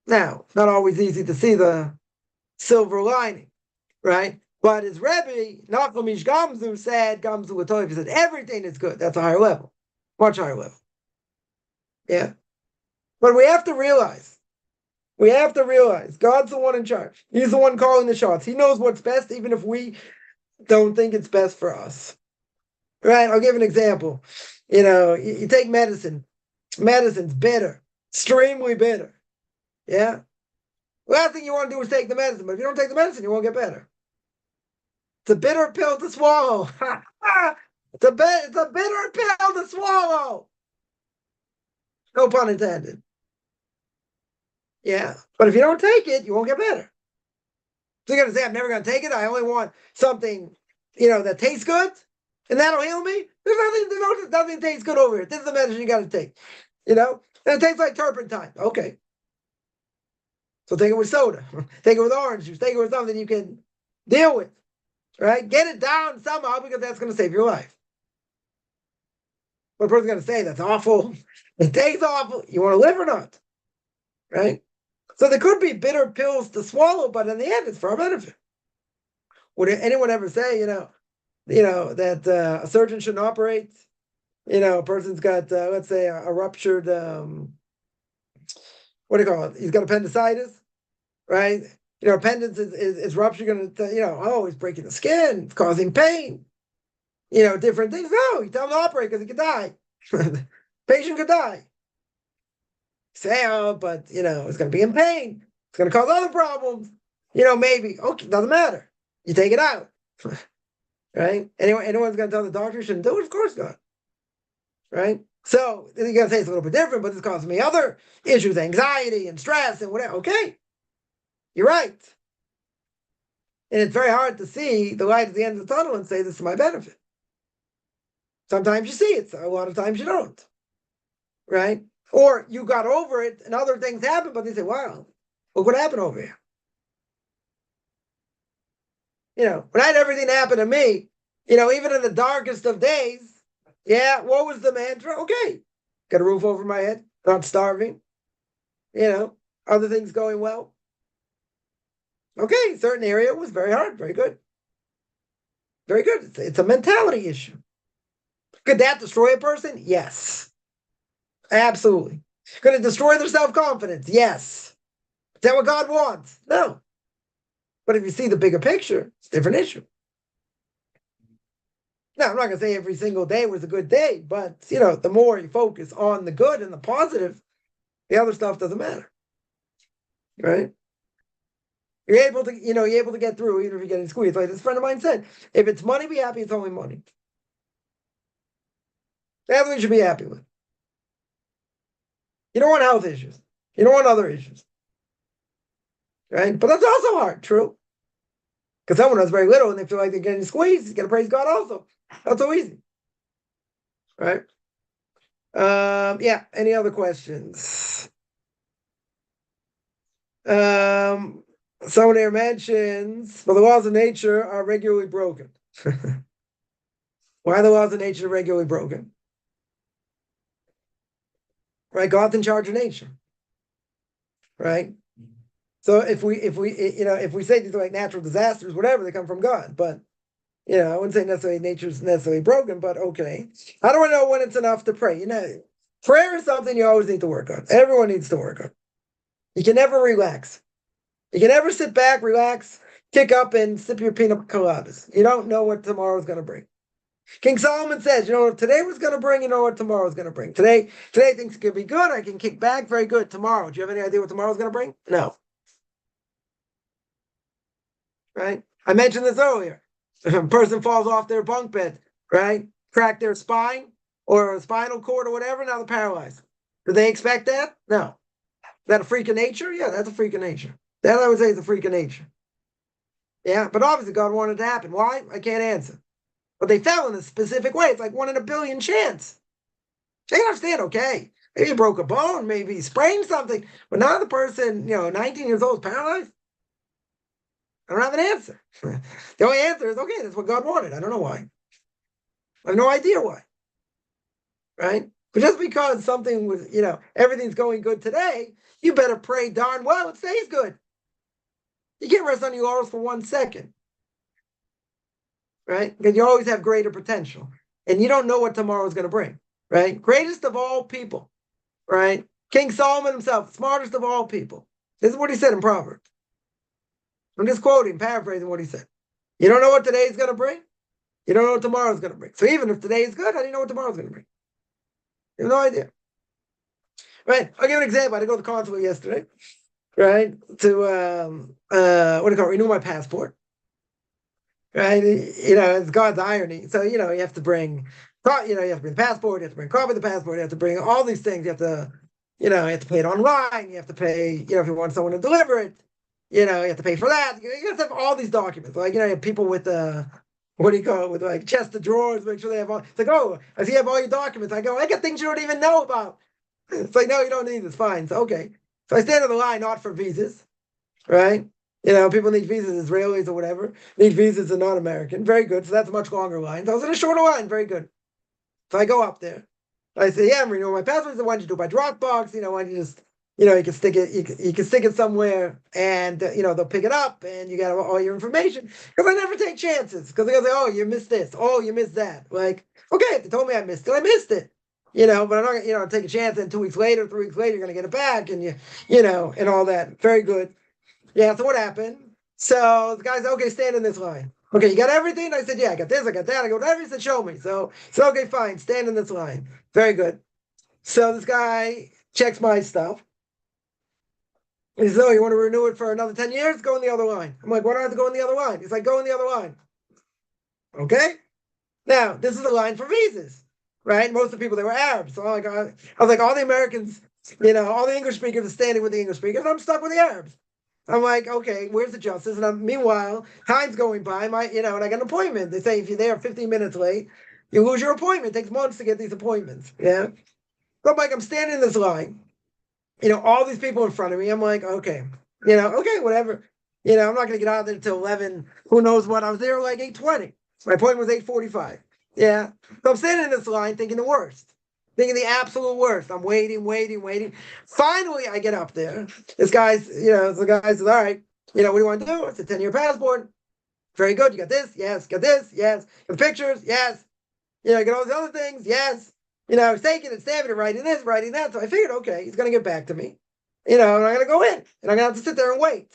Now, it's not always easy to see the silver lining, right? But his Rebbe, Nachum Ish Gamzu, said, Gamzu L'Toiv, he said, everything is good. That's a higher level, much higher level. Yeah. But we have to realize, God's the one in charge. He's the one calling the shots. He knows what's best, even if we don't think it's best for us. Right? I'll give an example. You take medicine. Medicine's bitter, extremely bitter. Yeah. Last thing you want to do is take the medicine, but if you don't take the medicine, you won't get better. It's a bitter pill to swallow. It's a bitter pill to swallow. No pun intended. Yeah. But if you don't take it, you won't get better. So you're going to say, I'm never going to take it. I only want something, that tastes good, and that'll heal me. Nothing tastes good over here. This is the medicine you got to take. And it tastes like turpentine. Okay. So take it with soda. Take it with orange juice. Take it with something you can deal with. Right? Get it down somehow because that's going to save your life. What a person's going to say, that's awful. It tastes awful. You want to live or not? Right? So there could be bitter pills to swallow, but in the end, it's for our benefit. Would anyone ever say, that a surgeon shouldn't operate? A person's got, let's say, a ruptured, what do you call it? He's got appendicitis, right? Appendix is ruptured, going to, he's breaking the skin, it's causing pain, different things. No, you tell him to operate because he could die. Patient could die. Say, but, it's going to be in pain. It's going to cause other problems. Maybe. Okay, doesn't matter. You take it out. Right? Anyone's going to tell the doctor shouldn't do it? Of course not. Right? So you're going to say it's a little bit different, but it's causing me other issues, anxiety and stress and whatever. Okay. You're right. And it's very hard to see the light at the end of the tunnel and say this is my benefit. Sometimes you see it, so a lot of times you don't. Right? Or you got over it and other things happen, but they say, wow, look what happened over here. When I had everything happen to me, even in the darkest of days, what was the mantra? Okay, got a roof over my head, not starving, other things going well. Okay, certain area was very hard, very good. Very good. It's a mentality issue. Could that destroy a person? Yes. Absolutely. Could it destroy their self-confidence? Yes. Is that what God wants? No. But if you see the bigger picture, it's a different issue. Now, I'm not going to say every single day was a good day, but, the more you focus on the good and the positive, the other stuff doesn't matter. Right? You're able to get through even if you're getting squeezed. Like this friend of mine said, if it's money, be happy, it's only money. That's what you should be happy with. You don't want health issues. You don't want other issues. Right? But that's also hard, true. Because someone has very little and they feel like they're getting squeezed, you got to praise God also. Not so easy. Right? Any other questions? Someone here mentions, the laws of nature are regularly broken. Why are the laws of nature regularly broken? Right? God's in charge of nature. Right? So if we say these are like natural disasters, whatever, they come from God. But I wouldn't say necessarily nature's necessarily broken, but okay. How do I know when it's enough to pray? Prayer is something you always need to work on. Everyone needs to work on. You can never relax. You can never sit back, relax, kick up, and sip your pina coladas. You don't know what tomorrow's going to bring. King Solomon says, what today was going to bring, you know what tomorrow's going to bring. Today things could be good. I can kick back, very good. Tomorrow, do you have any idea what tomorrow's going to bring? No. Right? I mentioned this earlier. If a person falls off their bunk bed, right? Crack their spine. or a spinal cord or whatever. Now they're paralyzed. Did they expect that? No. Is that a freak of nature? Yeah, that's a freak of nature. That I would say is a freak of nature. Yeah, but obviously God wanted it to happen. Why? I can't answer. But they fell in a specific way. It's like 1 in a billion chance. They understand, okay, maybe he broke a bone, maybe he sprained something, but now the person, 19 years old is paralyzed. I don't have an answer. The only answer is, okay, that's what God wanted. I don't know why. I have no idea why. Right? But just because something was, everything's going good today, you better pray darn well it stays good. You can't rest on your laurels for 1 second. Right? Because you always have greater potential. And you don't know what tomorrow is going to bring. Right? Greatest of all people. Right? King Solomon himself, smartest of all people. This is what he said in Proverbs. I'm just quoting, paraphrasing what he said. You don't know what today is going to bring. You don't know what tomorrow is going to bring. So even if today is good, how do you know what tomorrow is going to bring? You have no idea. Right? I'll give an example. I had to go to the consulate yesterday, right? To what do you call it? Renew my passport. Right? It's God's irony. So, you have to bring, you have to bring the passport, you have to bring a copy of the passport, you have to bring all these things. You have to, you have to pay it online, you have to pay, if you want someone to deliver it, you have to pay for that. You have to have all these documents. Like, you have people with what do you call it? With like chest of drawers, make sure they have all. It's like, oh, I see you have all your documents. I go, I got things you don't even know about. It's like, no, you don't need this. Fine. So, okay. So I stand in the line, not for visas, right? People need visas, Israelis or whatever, need visas and not American. Very good. So that's a much longer line. So I was in a shorter line. Very good. So I go up there. I say, yeah, I'm renewing my passport. So why don't you do it by Dropbox? Why don't you just, you can stick it, you can stick it somewhere and, they'll pick it up and you got all your information. Because I never take chances. Because they'll say, oh, you missed this. Oh, you missed that. Like, okay, if they told me I missed it, I missed it. But I'm not gonna, take a chance and 2 weeks later, 3 weeks later, you're gonna get it back and and all that. Very good. Yeah, so what happened? So the guy said, okay, stand in this line. Okay, you got everything? I said, yeah, I got this, I got that. I go, whatever. He said, show me. So okay, fine, stand in this line. Very good. So this guy checks my stuff. He says, oh, you want to renew it for another 10 years? Go in the other line. I'm like, why do I have to go in the other line? He's like, go in the other line. Okay? Now, this is the line for visas, right? Most of the people, they were Arabs. So I was like, all the Americans, all the English speakers are standing with the English speakers. I'm stuck with the Arabs. I'm like, okay, where's the justice? And meanwhile, time's going by. And I got an appointment. They say if you're there 15 minutes late, you lose your appointment. It takes months to get these appointments. Yeah. So I'm standing in this line, all these people in front of me. I'm like, okay, okay, whatever. I'm not going to get out of there until 11. Who knows what? I was there like 8:20. My appointment was 8:45. Yeah. So I'm standing in this line thinking the worst. Thinking the absolute worst. I'm waiting. Finally, I get up there. The guy says, all right, what do you want to do? It's a 10-year passport. Very good. You got this? Yes. Got this? Yes. Got the pictures? Yes. Get all these other things? Yes. He's taking it, stamping it, writing this, writing that. So I figured, okay, he's going to get back to me. And I'm going to go in. And I'm going to have to sit there and wait.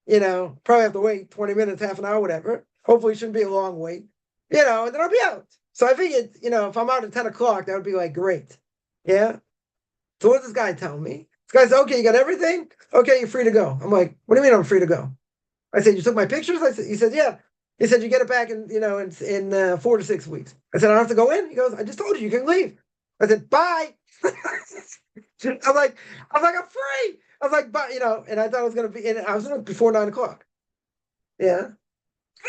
Probably have to wait 20 minutes, half an hour, whatever. Hopefully it shouldn't be a long wait. And then I'll be out. So I figured, if I'm out at 10 o'clock, that would be like great. Yeah. So what does this guy tell me? This guy said, okay, you got everything? Okay, you're free to go. I'm like, what do you mean I'm free to go? I said, you took my pictures? He said, yeah. He said, you get it back in 4 to 6 weeks. I said, I don't have to go in? He goes, I just told you can leave. I said, bye. I'm like, I'm free. I was like, but, and I thought it was going to be, I was before 9 o'clock. Yeah.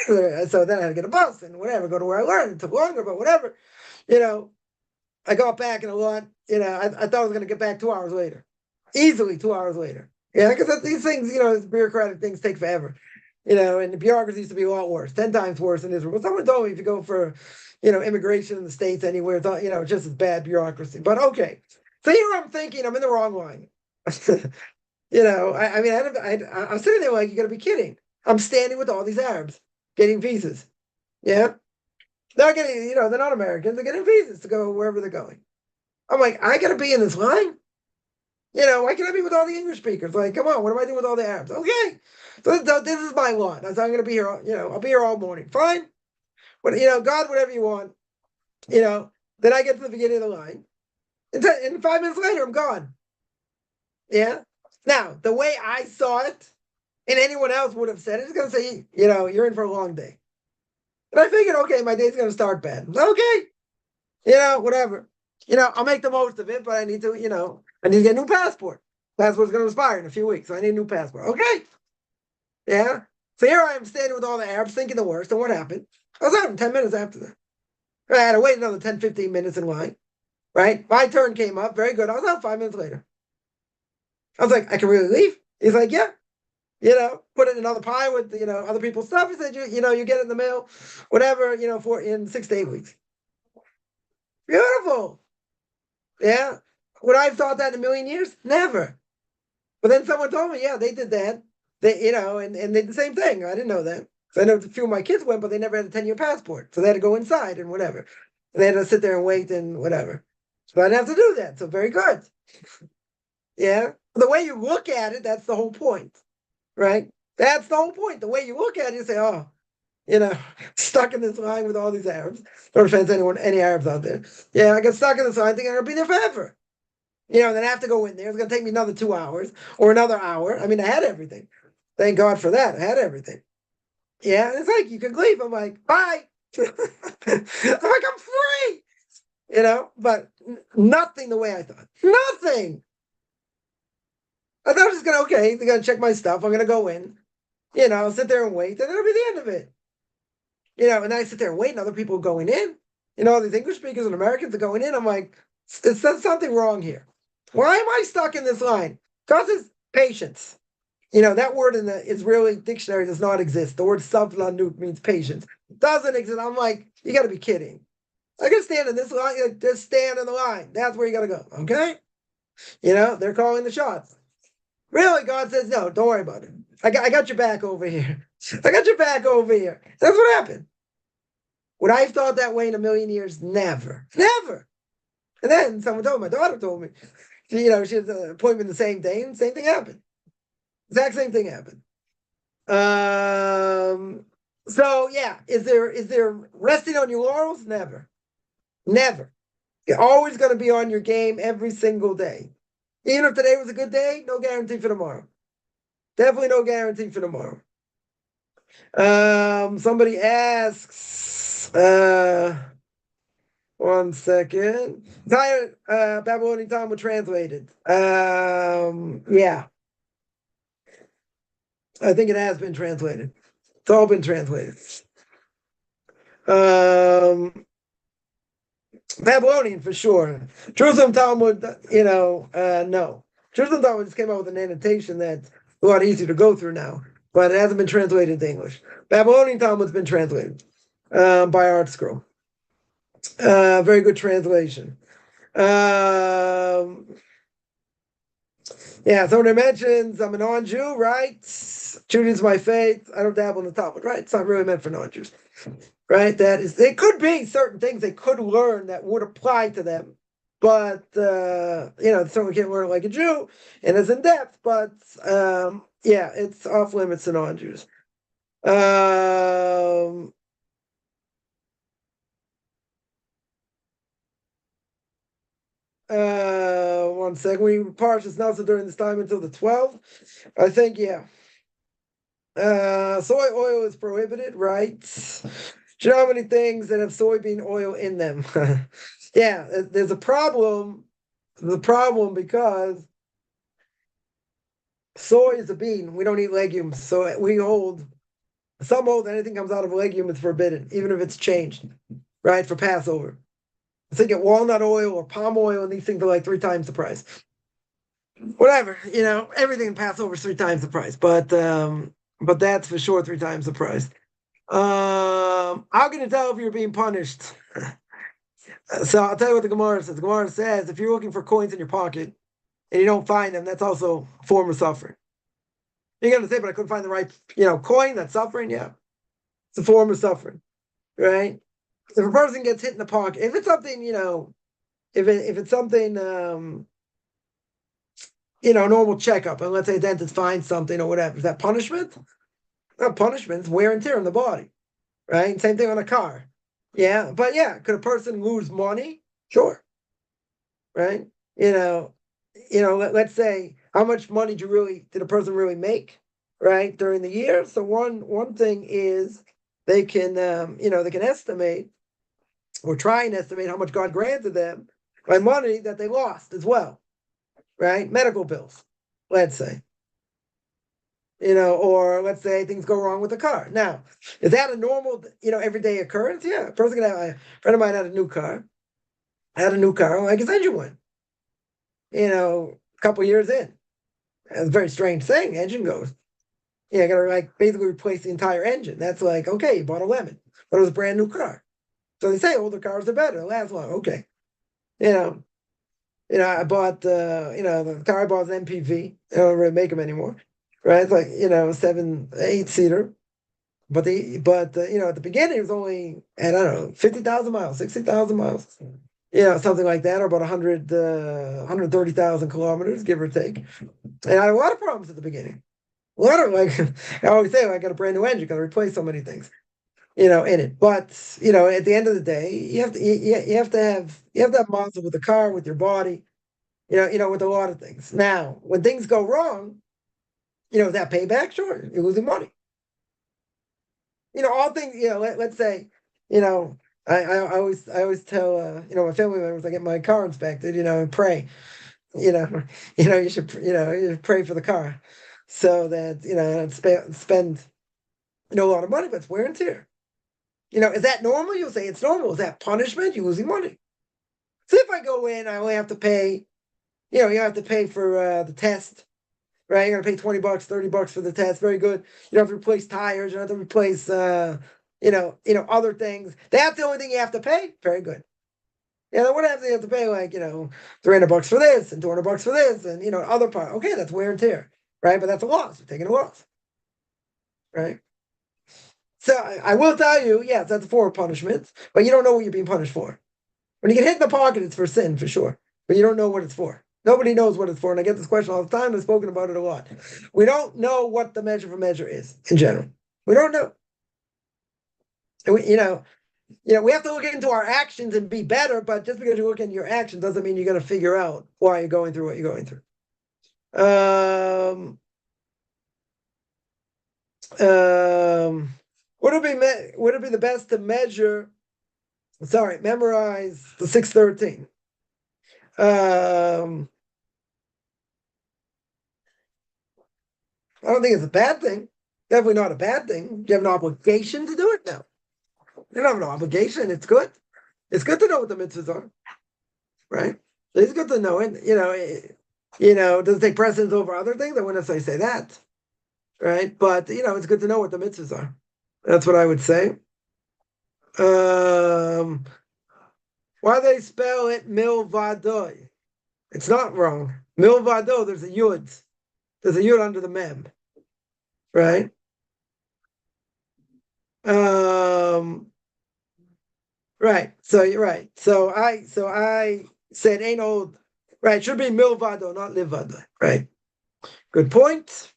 So then I had to get a bus and whatever, go to where I learned. It took longer, but whatever. I got back in a lot. I thought I was going to get back 2 hours later. Easily 2 hours later. Yeah, because these things, these bureaucratic things take forever. And the bureaucracy used to be a lot worse, 10 times worse than Israel. But someone told me if you go for, immigration in the States anywhere, it's just as bad bureaucracy. But okay. So here I'm thinking I'm in the wrong line. I'm sitting there like, you got to be kidding. I'm standing with all these Arabs getting visas. Yeah. They're getting, they're not Americans. They're getting visas to go wherever they're going. I'm like, I got to be in this line? Why can't I be with all the English speakers? Like, come on, what am I doing with all the Arabs? Okay. So this is my lot. So I'm going to be here, I'll be here all morning. Fine. But, God, whatever you want. Then I get to the beginning of the line. And 5 minutes later, I'm gone. Yeah. Now, the way I saw it, and anyone else would have said it, is going to say, you're in for a long day. And I figured, okay, my day's going to start bad. Okay. Whatever. I'll make the most of it, but I need to, I need to get a new passport. Passport's going to expire in a few weeks, so I need a new passport. Okay. Yeah. So here I am standing with all the Arabs thinking the worst. And what happened? I was out in 10 minutes after that. I had to wait another 10, 15 minutes in line, right? My turn came up. Very good. I was out 5 minutes later. I was like, I can really leave? He's like, yeah. Put it in another pie with, other people's stuff. He said, you get it in the mail, whatever, for in 6 to 8 weeks. Beautiful. Yeah. Would I have thought that in a million years? Never. But then someone told me, yeah, they did that. They, and they did the same thing. I didn't know that. So I know a few of my kids went, but they never had a 10-year passport. So they had to go inside and whatever. And they had to sit there and wait and whatever. So I didn't have to do that. So very good. Yeah. The way you look at it, that's the whole point. Right? That's the whole point. The way you look at it, you say, oh, stuck in this line with all these Arabs. No offense to any Arabs out there. Yeah, I got stuck in this line thinking I'm going to be there forever. And then I have to go in there. It's going to take me another 2 hours or another hour. I mean, I had everything. Thank God for that. I had everything. Yeah, it's like, you can leave. I'm like, bye. I'm like, I'm free. But nothing the way I thought. Nothing. I thought I was going to, okay, they're going to check my stuff. I'm going to go in, sit there and wait. And that'll be the end of it. And I sit there and wait, and other people are going in. All these English speakers and Americans are going in. I'm like, there's something wrong here. Why am I stuck in this line? Because it's patience. That word in the Israeli dictionary does not exist. The word savlanut means patience. It doesn't exist. I'm like, you got to be kidding. I can stand in this line. Just stand in the line. That's where you got to go. Okay? They're calling the shots. Really? God says, no, don't worry about it. I got your back over here. I got your back over here. That's what happened. Would I have thought that way in a million years? Never. Never. And then someone told me, my daughter told me, she had an appointment the same day, and the same thing happened. Exact same thing happened. So yeah, is there resting on your laurels? Never. Never. You're always going to be on your game every single day. Even if today was a good day, no guarantee for tomorrow. Definitely no guarantee for tomorrow. Somebody asks, one second. Entire Babylonian Talmud translated. Yeah. I think it has been translated. It's all been translated. Babylonian for sure. Jerusalem Talmud, no. Jerusalem Talmud just came out with an annotation that's a lot easier to go through now, but it hasn't been translated into English. Babylonian Talmud's been translated by Art Scroll. Very good translation. Yeah, somebody mentions I'm a non-Jew, right? Judaism is my faith. I don't dabble in the Talmud, right? It's not really meant for non-Jews, right? It could be certain things they could learn that would apply to them, but someone can't learn it like a Jew, and it's in depth. But yeah, it's off limits to non-Jews. One second. We Parshas Naso during this time until the 12th. I think, yeah. Soy oil is prohibited, right? Do you know how many things that have soybean oil in them? Yeah, there's a problem. The problem because soy is a bean. We don't eat legumes, so some hold anything comes out of a legume is forbidden, even if it's changed, right? For Passover. So you get walnut oil or palm oil, and these things are like 3 times the price. Whatever, everything in Passover is 3 times the price, but that's for sure 3 times the price. How can you tell if you're being punished? So I'll tell you what the Gemara says. The Gemara says if you're looking for coins in your pocket and you don't find them, that's also a form of suffering. You're going to say, but I couldn't find the right, coin. That's suffering. Yeah, it's a form of suffering, right? If a person gets hit in the pocket, if it's something, if it's something, normal checkup, and let's say a dentist finds something or whatever, is that punishment? Not punishment. It's wear and tear on the body, right? Same thing on a car. Yeah, but yeah, could a person lose money? Sure, right? Let's say how much money did a person really make, right, during the year? So one thing is they can they can estimate or try and estimate how much God granted them by money that they lost as well, right? Medical bills, let's say. Or let's say things go wrong with the car. Now, is that a normal, everyday occurrence? Yeah. A person a friend of mine had a new car, like his engine went, a couple years in. It's a very strange thing. Engine goes. Yeah, I gotta like basically replace the entire engine. That's like, okay, you bought a lemon, but it was a brand new car. So they say older cars are better, last long. Okay. You know, I bought the car I bought was an MPV. They don't really make them anymore. Right? It's like, 7, 8-seater. But at the beginning it was only, I don't know, 50,000 miles, 60,000 miles. Something like that, or about 130,000 kilometers, give or take. And I had a lot of problems at the beginning. A lot of like I always say, I got a brand new engine, got to replace so many things, in it. But at the end of the day, you have to have muscle with the car, with your body, with a lot of things. Now, when things go wrong, that payback, sure, you're losing money. All things, let's say, I always tell my family members, I get my car inspected, and pray, you know, you should pray for the car, so that spend a lot of money, but it's wear and tear. Is that normal? You'll say it's normal. Is that punishment? You're losing money. So if I go in, I only have to pay, you have to pay for the test, right? You're gonna pay $20, $30 for the test. Very good. You don't have to replace tires. You don't have to replace, other things. That's the only thing you have to pay. Very good. What happens? You have to pay like, $300 for this and $200 for this, and other part. Okay, that's wear and tear, right? But that's a loss. You're taking a loss, right? So I will tell you, yes, that's a form of punishment, but you don't know what you're being punished for. When you get hit in the pocket, it's for sin, for sure, but you don't know what it's for. Nobody knows what it's for, and I get this question all the time. I've spoken about it a lot. We don't know what the measure of a measure is in general. We don't know. And we have to look into our actions and be better, but just because you look into your actions doesn't mean you're going to figure out why you're going through what you're going through. Would it be the best to memorize the 613? I don't think it's a bad thing. Definitely not a bad thing. You have an obligation to do it now. You don't have an obligation. It's good. It's good to know what the mitzvahs are, right? It's good to know it. Does it take precedence over other things? I wouldn't necessarily say that, right? But it's good to know what the mitzvahs are. That's what I would say. Why they spell it milvadoy? It's not wrong. Milvado, there's a yud. There's a yud under the mem, right? Right. So you're right. So I said ain't old. Right. Should be milvado, not livado. Right. Good point.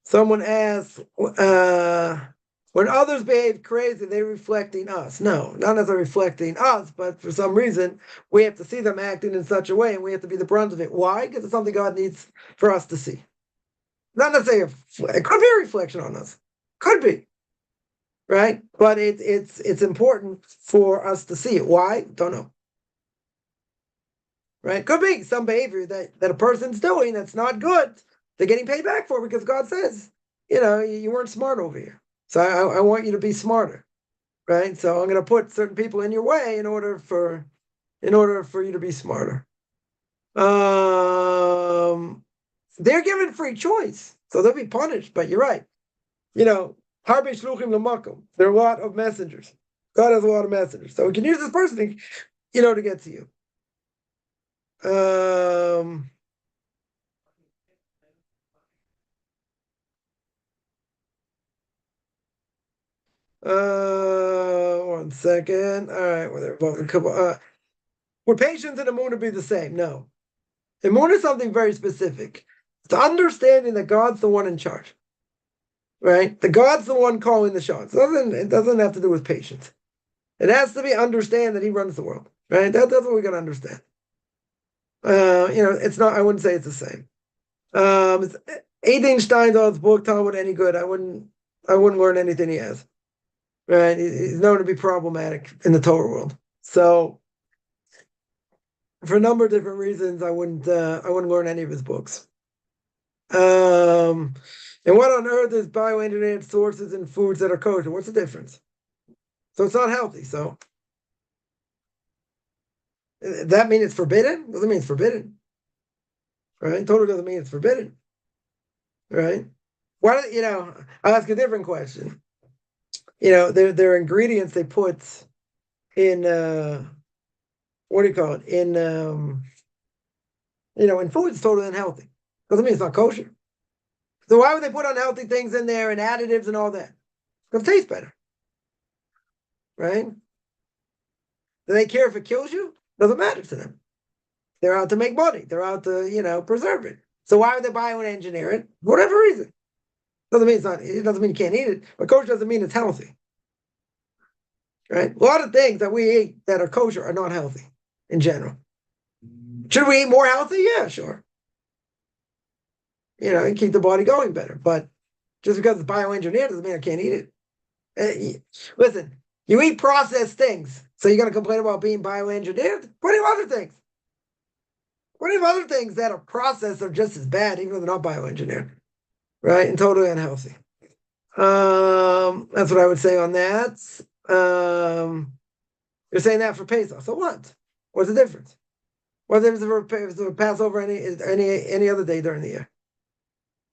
Someone asked, when others behave crazy, they're reflecting us. No, not as they're reflecting us, but for some reason, we have to see them acting in such a way, and we have to be the brunt of it. Why? Because it's something God needs for us to see. Not necessarily, it could be a reflection on us. Could be. Right? But it's important for us to see it. Why? Don't know. Right? Could be some behavior that a person's doing that's not good. They're getting paid back for because God says, you weren't smart over here. So I want you to be smarter, right? So I'm going to put certain people in your way in order for you to be smarter. They're given free choice, so they'll be punished. But you're right. Harbe shluchim l'makom. There are a lot of messengers. God has a lot of messengers, so we can use this person, to get to you. One second. All right, well, they're both a couple. Would patience and emunah be the same? No. Emunah is something very specific. It's understanding that God's the one in charge, right? That God's the one calling the shots. It doesn't have to do with patience. It has to be understand that He runs the world, right? That's what we got to understand. It's not. I wouldn't say it's the same. Is Adin Steindahl's book Talmud any good? I wouldn't learn anything he has. right? He's known to be problematic in the Torah world. So, for a number of different reasons, I wouldn't learn any of his books. And what on earth is bioengineered sources in foods that are kosher? What's the difference? So it's not healthy. So that mean it's forbidden? Doesn't mean it's forbidden, right? Totally doesn't mean it's forbidden, right? Why don't I'll ask a different question. There are ingredients they put in what do you call it? In food it's totally unhealthy. Doesn't mean it's not kosher. So why would they put unhealthy things in there and additives and all that? Because it tastes better. Right? Do they care if it kills you? Doesn't matter to them. They're out to make money. They're out to, preserve it. So why would they bioengineer it? For whatever reason. Doesn't mean it doesn't mean you can't eat it, but kosher doesn't mean it's healthy. Right? A lot of things that we eat that are kosher are not healthy in general. Should we eat more healthy? Yeah, sure. And keep the body going better. But just because it's bioengineered doesn't mean I can't eat it. Listen, you eat processed things, so you're going to complain about being bioengineered? Plenty of other things. Plenty of other things that are processed are just as bad, even though they're not bioengineered, right? And totally unhealthy. That's what I would say on that. You're saying that for Pesach. So what? What's the difference? What's the difference for Passover any other day during the year?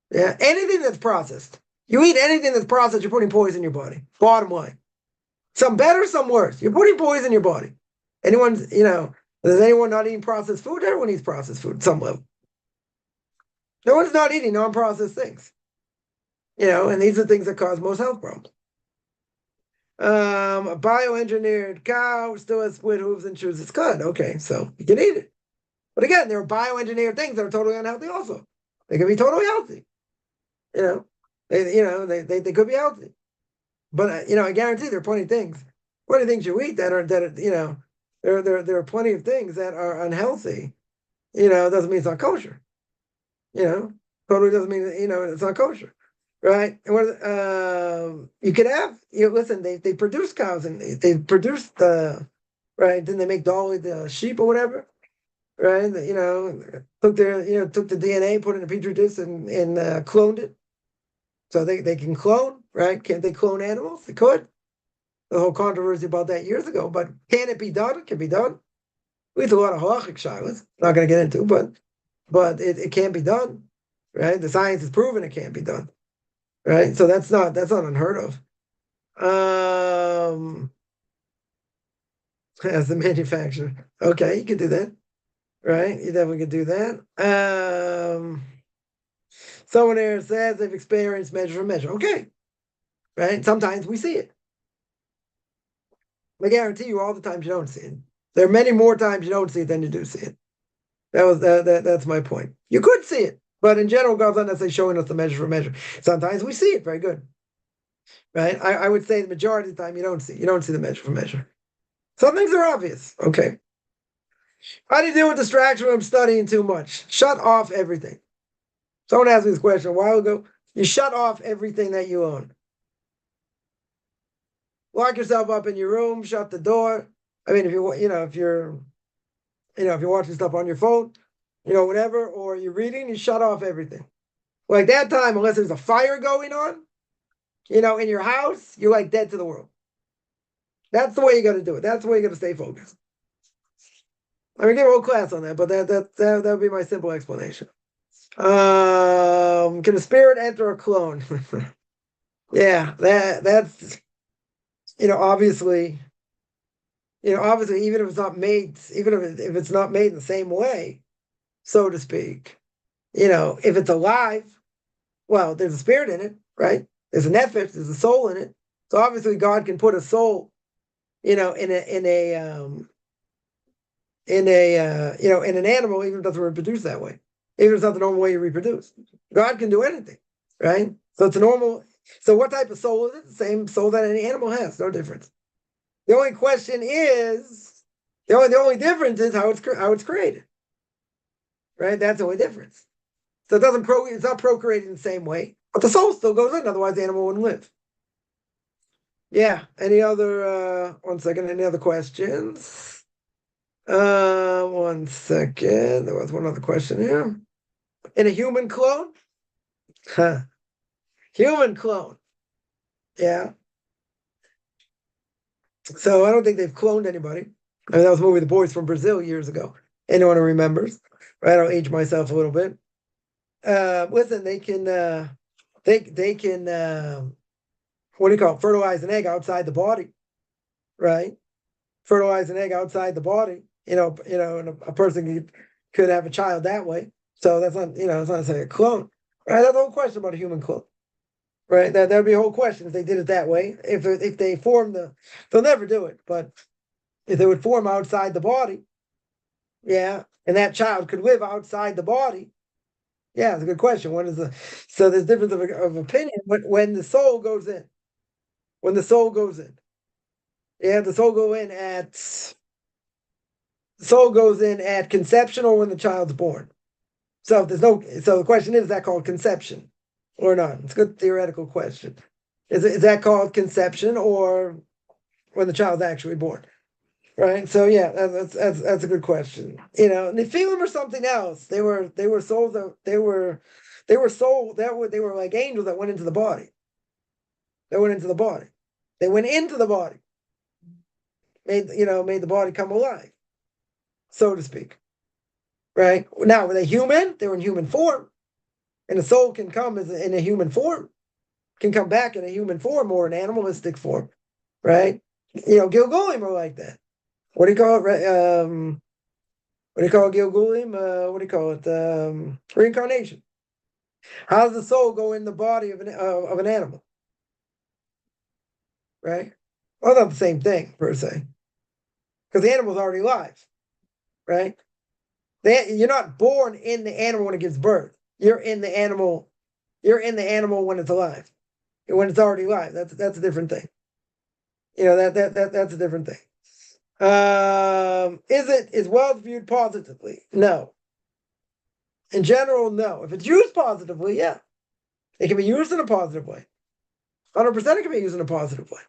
Yeah, anything that's processed. You eat anything that's processed, you're putting poison in your body. Bottom line. Some better, some worse. You're putting poison in your body. Is anyone not eating processed food? Everyone eats processed food at some level. No one's not eating non-processed things. And these are things that cause most health problems. A bioengineered cow still has split hooves and chews its cud. Okay, so you can eat it. But again, there are bioengineered things that are totally unhealthy also. They can be totally healthy. They could be healthy. But I guarantee there are plenty of things you eat that are there are plenty of things that are unhealthy. Doesn't mean it's not kosher. Totally doesn't mean it's not kosher, right? And what you could have listen, they produce cows and they produce right. Then they make dolly the sheep or whatever, right? Took the DNA, put it in a petri dish and cloned it. So they can clone, right? Can't they clone animals? They could. The whole controversy about that years ago, but can it be done? It can be done. We have a lot of halachic shilas. Not going to get into, but it can be done, right? The science has proven it can't be done, right? So that's not unheard of. As the manufacturer, okay, you can do that, right? You definitely can do that. Someone here says they've experienced measure for measure. Okay, right? Sometimes we see it. I guarantee you, all the times you don't see it. There are many more times you don't see it than you do see it. That's my point. You could see it, but in general, God's not necessarily showing us the measure for measure. Sometimes we see it. Very good, right? I would say the majority of the time you don't see the measure for measure. Some things are obvious. Okay. How do you deal with distraction when I'm studying too much? Shut off everything. Someone asked me this question a while ago. You shut off everything that you own. Lock yourself up in your room, shut the door. I mean, if you're watching stuff on your phone, whatever, or you're reading, you shut off everything. Like that time, unless there's a fire going on, in your house, you're like dead to the world. That's the way you got to do it. That's the way you got to stay focused. I'm gonna give a whole class on that, but that would be my simple explanation. Can a spirit enter a clone? Yeah, that's obviously, even if it's not made, even if it's not made in the same way, so to speak, if it's alive, well, there's a spirit in it, right? There's a nefesh, there's a soul in it. So obviously, God can put a soul, in an animal, even if it doesn't reproduce that way, even if it's not the normal way you reproduce. God can do anything, right? So it's a normal. So what type of soul is it? The same soul that any animal has, no difference. The only question is, the only difference is how it's created, right? That's the only difference. So it's not procreating the same way, but the soul still goes in. Otherwise, the animal wouldn't live. Yeah. Any other? One second. Any other questions? One second. There was one other question here. In a human clone? Huh. Human clone. Yeah. So I don't think they've cloned anybody. I mean, that was a movie, The Boys from Brazil, years ago. Anyone who remembers? Right? I'll age myself a little bit. Listen, they can they can what do you call it? Fertilize an egg outside the body, right? Fertilize an egg outside the body. And a person could have a child that way. So that's not, it's not saying a clone, right? That's the whole question about a human clone, right? That'd be a whole question if they did it that way. If they form they'll never do it, but if they would form outside the body, yeah, and that child could live outside the body. Yeah, it's a good question. So there's difference of opinion when the soul goes in. When the soul goes in. Yeah, the soul goes in at conception or when the child's born. So the question is that called conception or not? It's a good theoretical question. Is that called conception or when the child's actually born? Right. So yeah, that's a good question. Nephilim or something else. They were souls they were like angels that went into the body. They went into the body. They went into the body. Made the body come alive, so to speak. Right? Now, were they human? They were in human form. And the soul can come in a human form, can come back in a human form or an animalistic form. Right? Gilgulim are like that. What do you call it? What do you call Gilgulim? What do you call it? Reincarnation. How does the soul go in the body of an animal? Right? Well, not the same thing per se, because the animal's already alive, right? You're not born in the animal when it gives birth. You're in the animal. You're in the animal when it's alive, when it's already alive. That's a different thing. That's a different thing. Is wealth viewed positively? No. In general, no. If it's used positively, yeah, it can be used in a positive way. 100% it can be used in a positive way.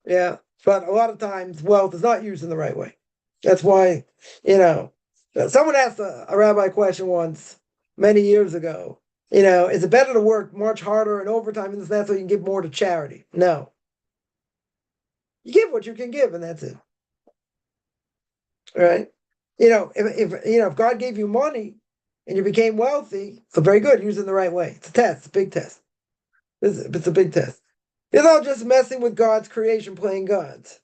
Yeah, but a lot of times wealth is not used in the right way. That's why, someone asked a rabbi question once many years ago. Is it better to work much harder and overtime and this and that so you can give more to charity? No. You give what you can give, and that's it. Right? If God gave you money and you became wealthy, so very good, use it in the right way. It's a test, it's a big test. It's a big test. It's all just messing with God's creation, playing gods.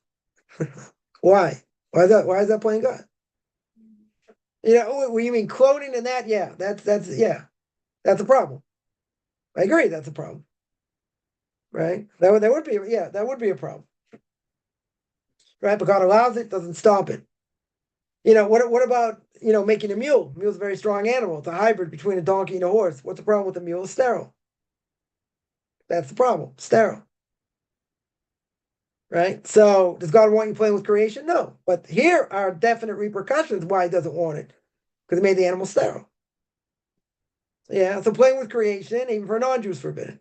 Why? Why is that playing God? You mean cloning and that? Yeah, that's a problem. I agree, that's a problem. Right? That would be that would be a problem. Right? But God allows it, doesn't stop it. What about making a mule? Mule's a very strong animal. It's a hybrid between a donkey and a horse. What's the problem with the mule? It's sterile. That's the problem. Sterile. Right? So does God want you playing with creation? No. But here are definite repercussions why he doesn't want it. Because it made the animal sterile. Yeah, so playing with creation, even for non-Jews, forbidden.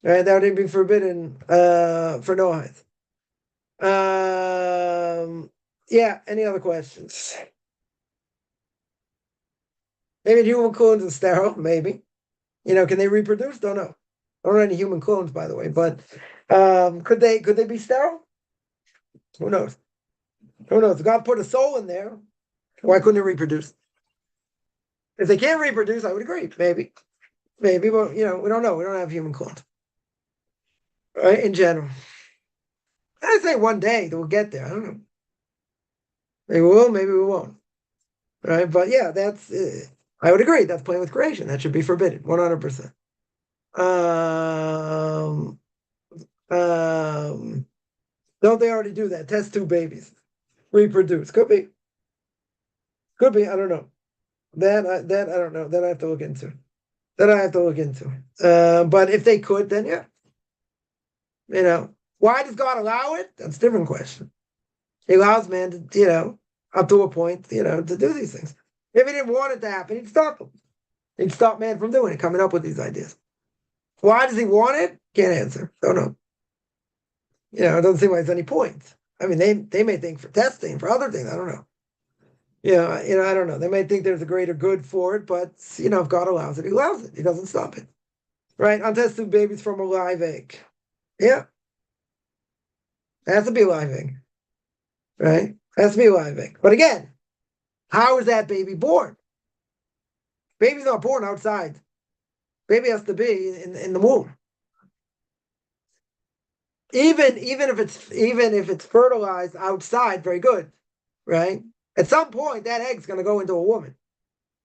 Right? That would be forbidden for Noahites. Yeah, any other questions? Maybe human clones are sterile, maybe. Can they reproduce? Don't know. I don't know any human clones, by the way, but could they be sterile? Who knows? Who knows? If God put a soul in there, why couldn't it reproduce? If they can't reproduce, I would agree. Maybe. Maybe, but we don't know. We don't have human clones. Right? In general. I say one day that we'll get there. I don't know. Maybe we will, maybe we won't. Right? But yeah, I would agree. That's playing with creation. That should be forbidden. 100%. Um, don't they already do that? Test tube babies, reproduce. Could be. Could be. I don't know. That I don't know. That I have to look into. But if they could, then yeah. Why does God allow it? That's a different question. He allows man to, up to a point, to do these things. If he didn't want it to happen, he'd stop them. He'd stop man from doing it, coming up with these ideas. Why does he want it? Can't answer. Don't know. It doesn't seem like there's any point. I mean, they may think for testing, for other things. I don't know. I don't know. They may think there's a greater good for it, but if God allows it, He allows it. He doesn't stop it. Right? Untested babies from a live egg. Yeah. It has to be a live egg. Right? It has to be a live egg. But again, how is that baby born? Baby's not born outside. Baby has to be in the womb. Even if it's fertilized outside, very good, right? At some point, that egg's going to go into a woman.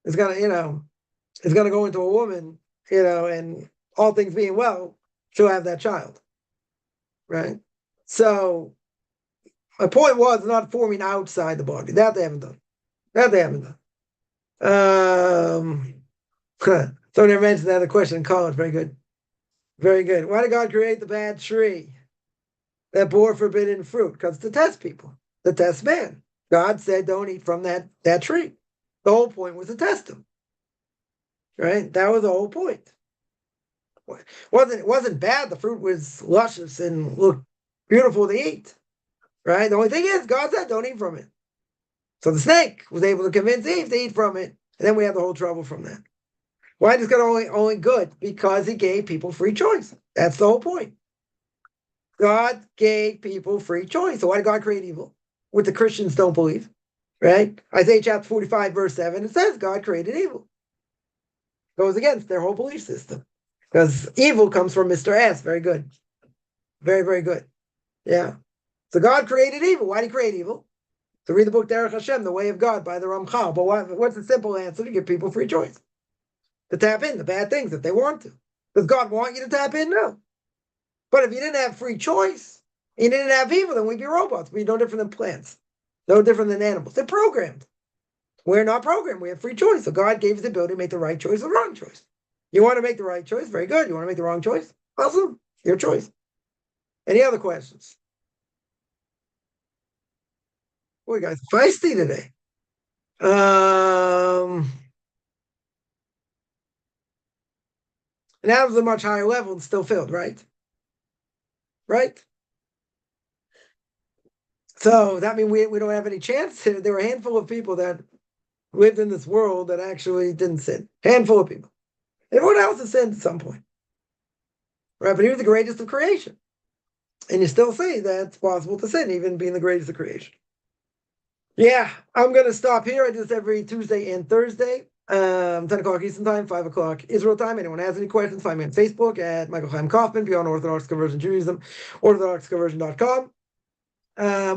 It's going to go into a woman, and all things being well, she'll have that child, right? So my point was not forming outside the body. That they haven't done. Somebody mentioned that other question in college. Very good. Very good. Why did God create the bad tree that bore forbidden fruit? Because to test people, to test man. God said, don't eat from that tree. The whole point was to test them. Right? That was the whole point. It wasn't bad. The fruit was luscious and looked beautiful to eat. Right? The only thing is, God said, don't eat from it. So the snake was able to convince Eve to eat from it. And then we had the whole trouble from that. Why is God only good? Because He gave people free choice. That's the whole point. God gave people free choice. So why did God create evil? What the Christians don't believe, right? Isaiah chapter 45, verse 7, it says God created evil. Goes against their whole belief system. Because evil comes from Mr. S. Very good. Very, very good. Yeah. So God created evil. Why did He create evil? To read the book Derech Hashem, The Way of God by the Ramchal. But what's the simple answer? To give people free choice. To tap in the bad things if they want to. Does God want you to tap in? No. But if you didn't have free choice, you didn't have evil, then we'd be robots. We'd be no different than plants. No different than animals. They're programmed. We're not programmed. We have free choice. So God gave us the ability to make the right choice or the wrong choice. You want to make the right choice? Very good. You want to make the wrong choice? Awesome. Your choice. Any other questions? Boy, guys, feisty today. And that was a much higher level and still failed, right? Right? So that means we don't have any chance. There were a handful of people that lived in this world that actually didn't sin. Handful of people. Everyone else has sinned at some point. Right? But He was the greatest of creation. And you still say that it's possible to sin, even being the greatest of creation. Yeah, I'm going to stop here. I do this every Tuesday and Thursday, 10 o'clock Eastern Time, 5 o'clock Israel Time. Anyone has any questions, find me on Facebook at Michael Chaim Kaufman, Beyond Orthodox Conversion Judaism, orthodoxconversion.com,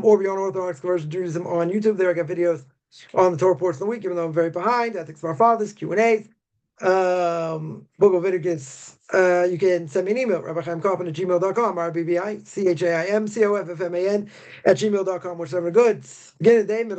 or Beyond Orthodox Conversion Judaism on YouTube. There I got videos on the Torah portion of the week, even though I'm very behind. Ethics of Our Fathers, Q&As, Book of Leviticus. You can send me an email, rabbichaimkaufman@gmail.com, RBBICHAIMCOFFMAN @gmail.com, whichever good. Beginning of the day, middle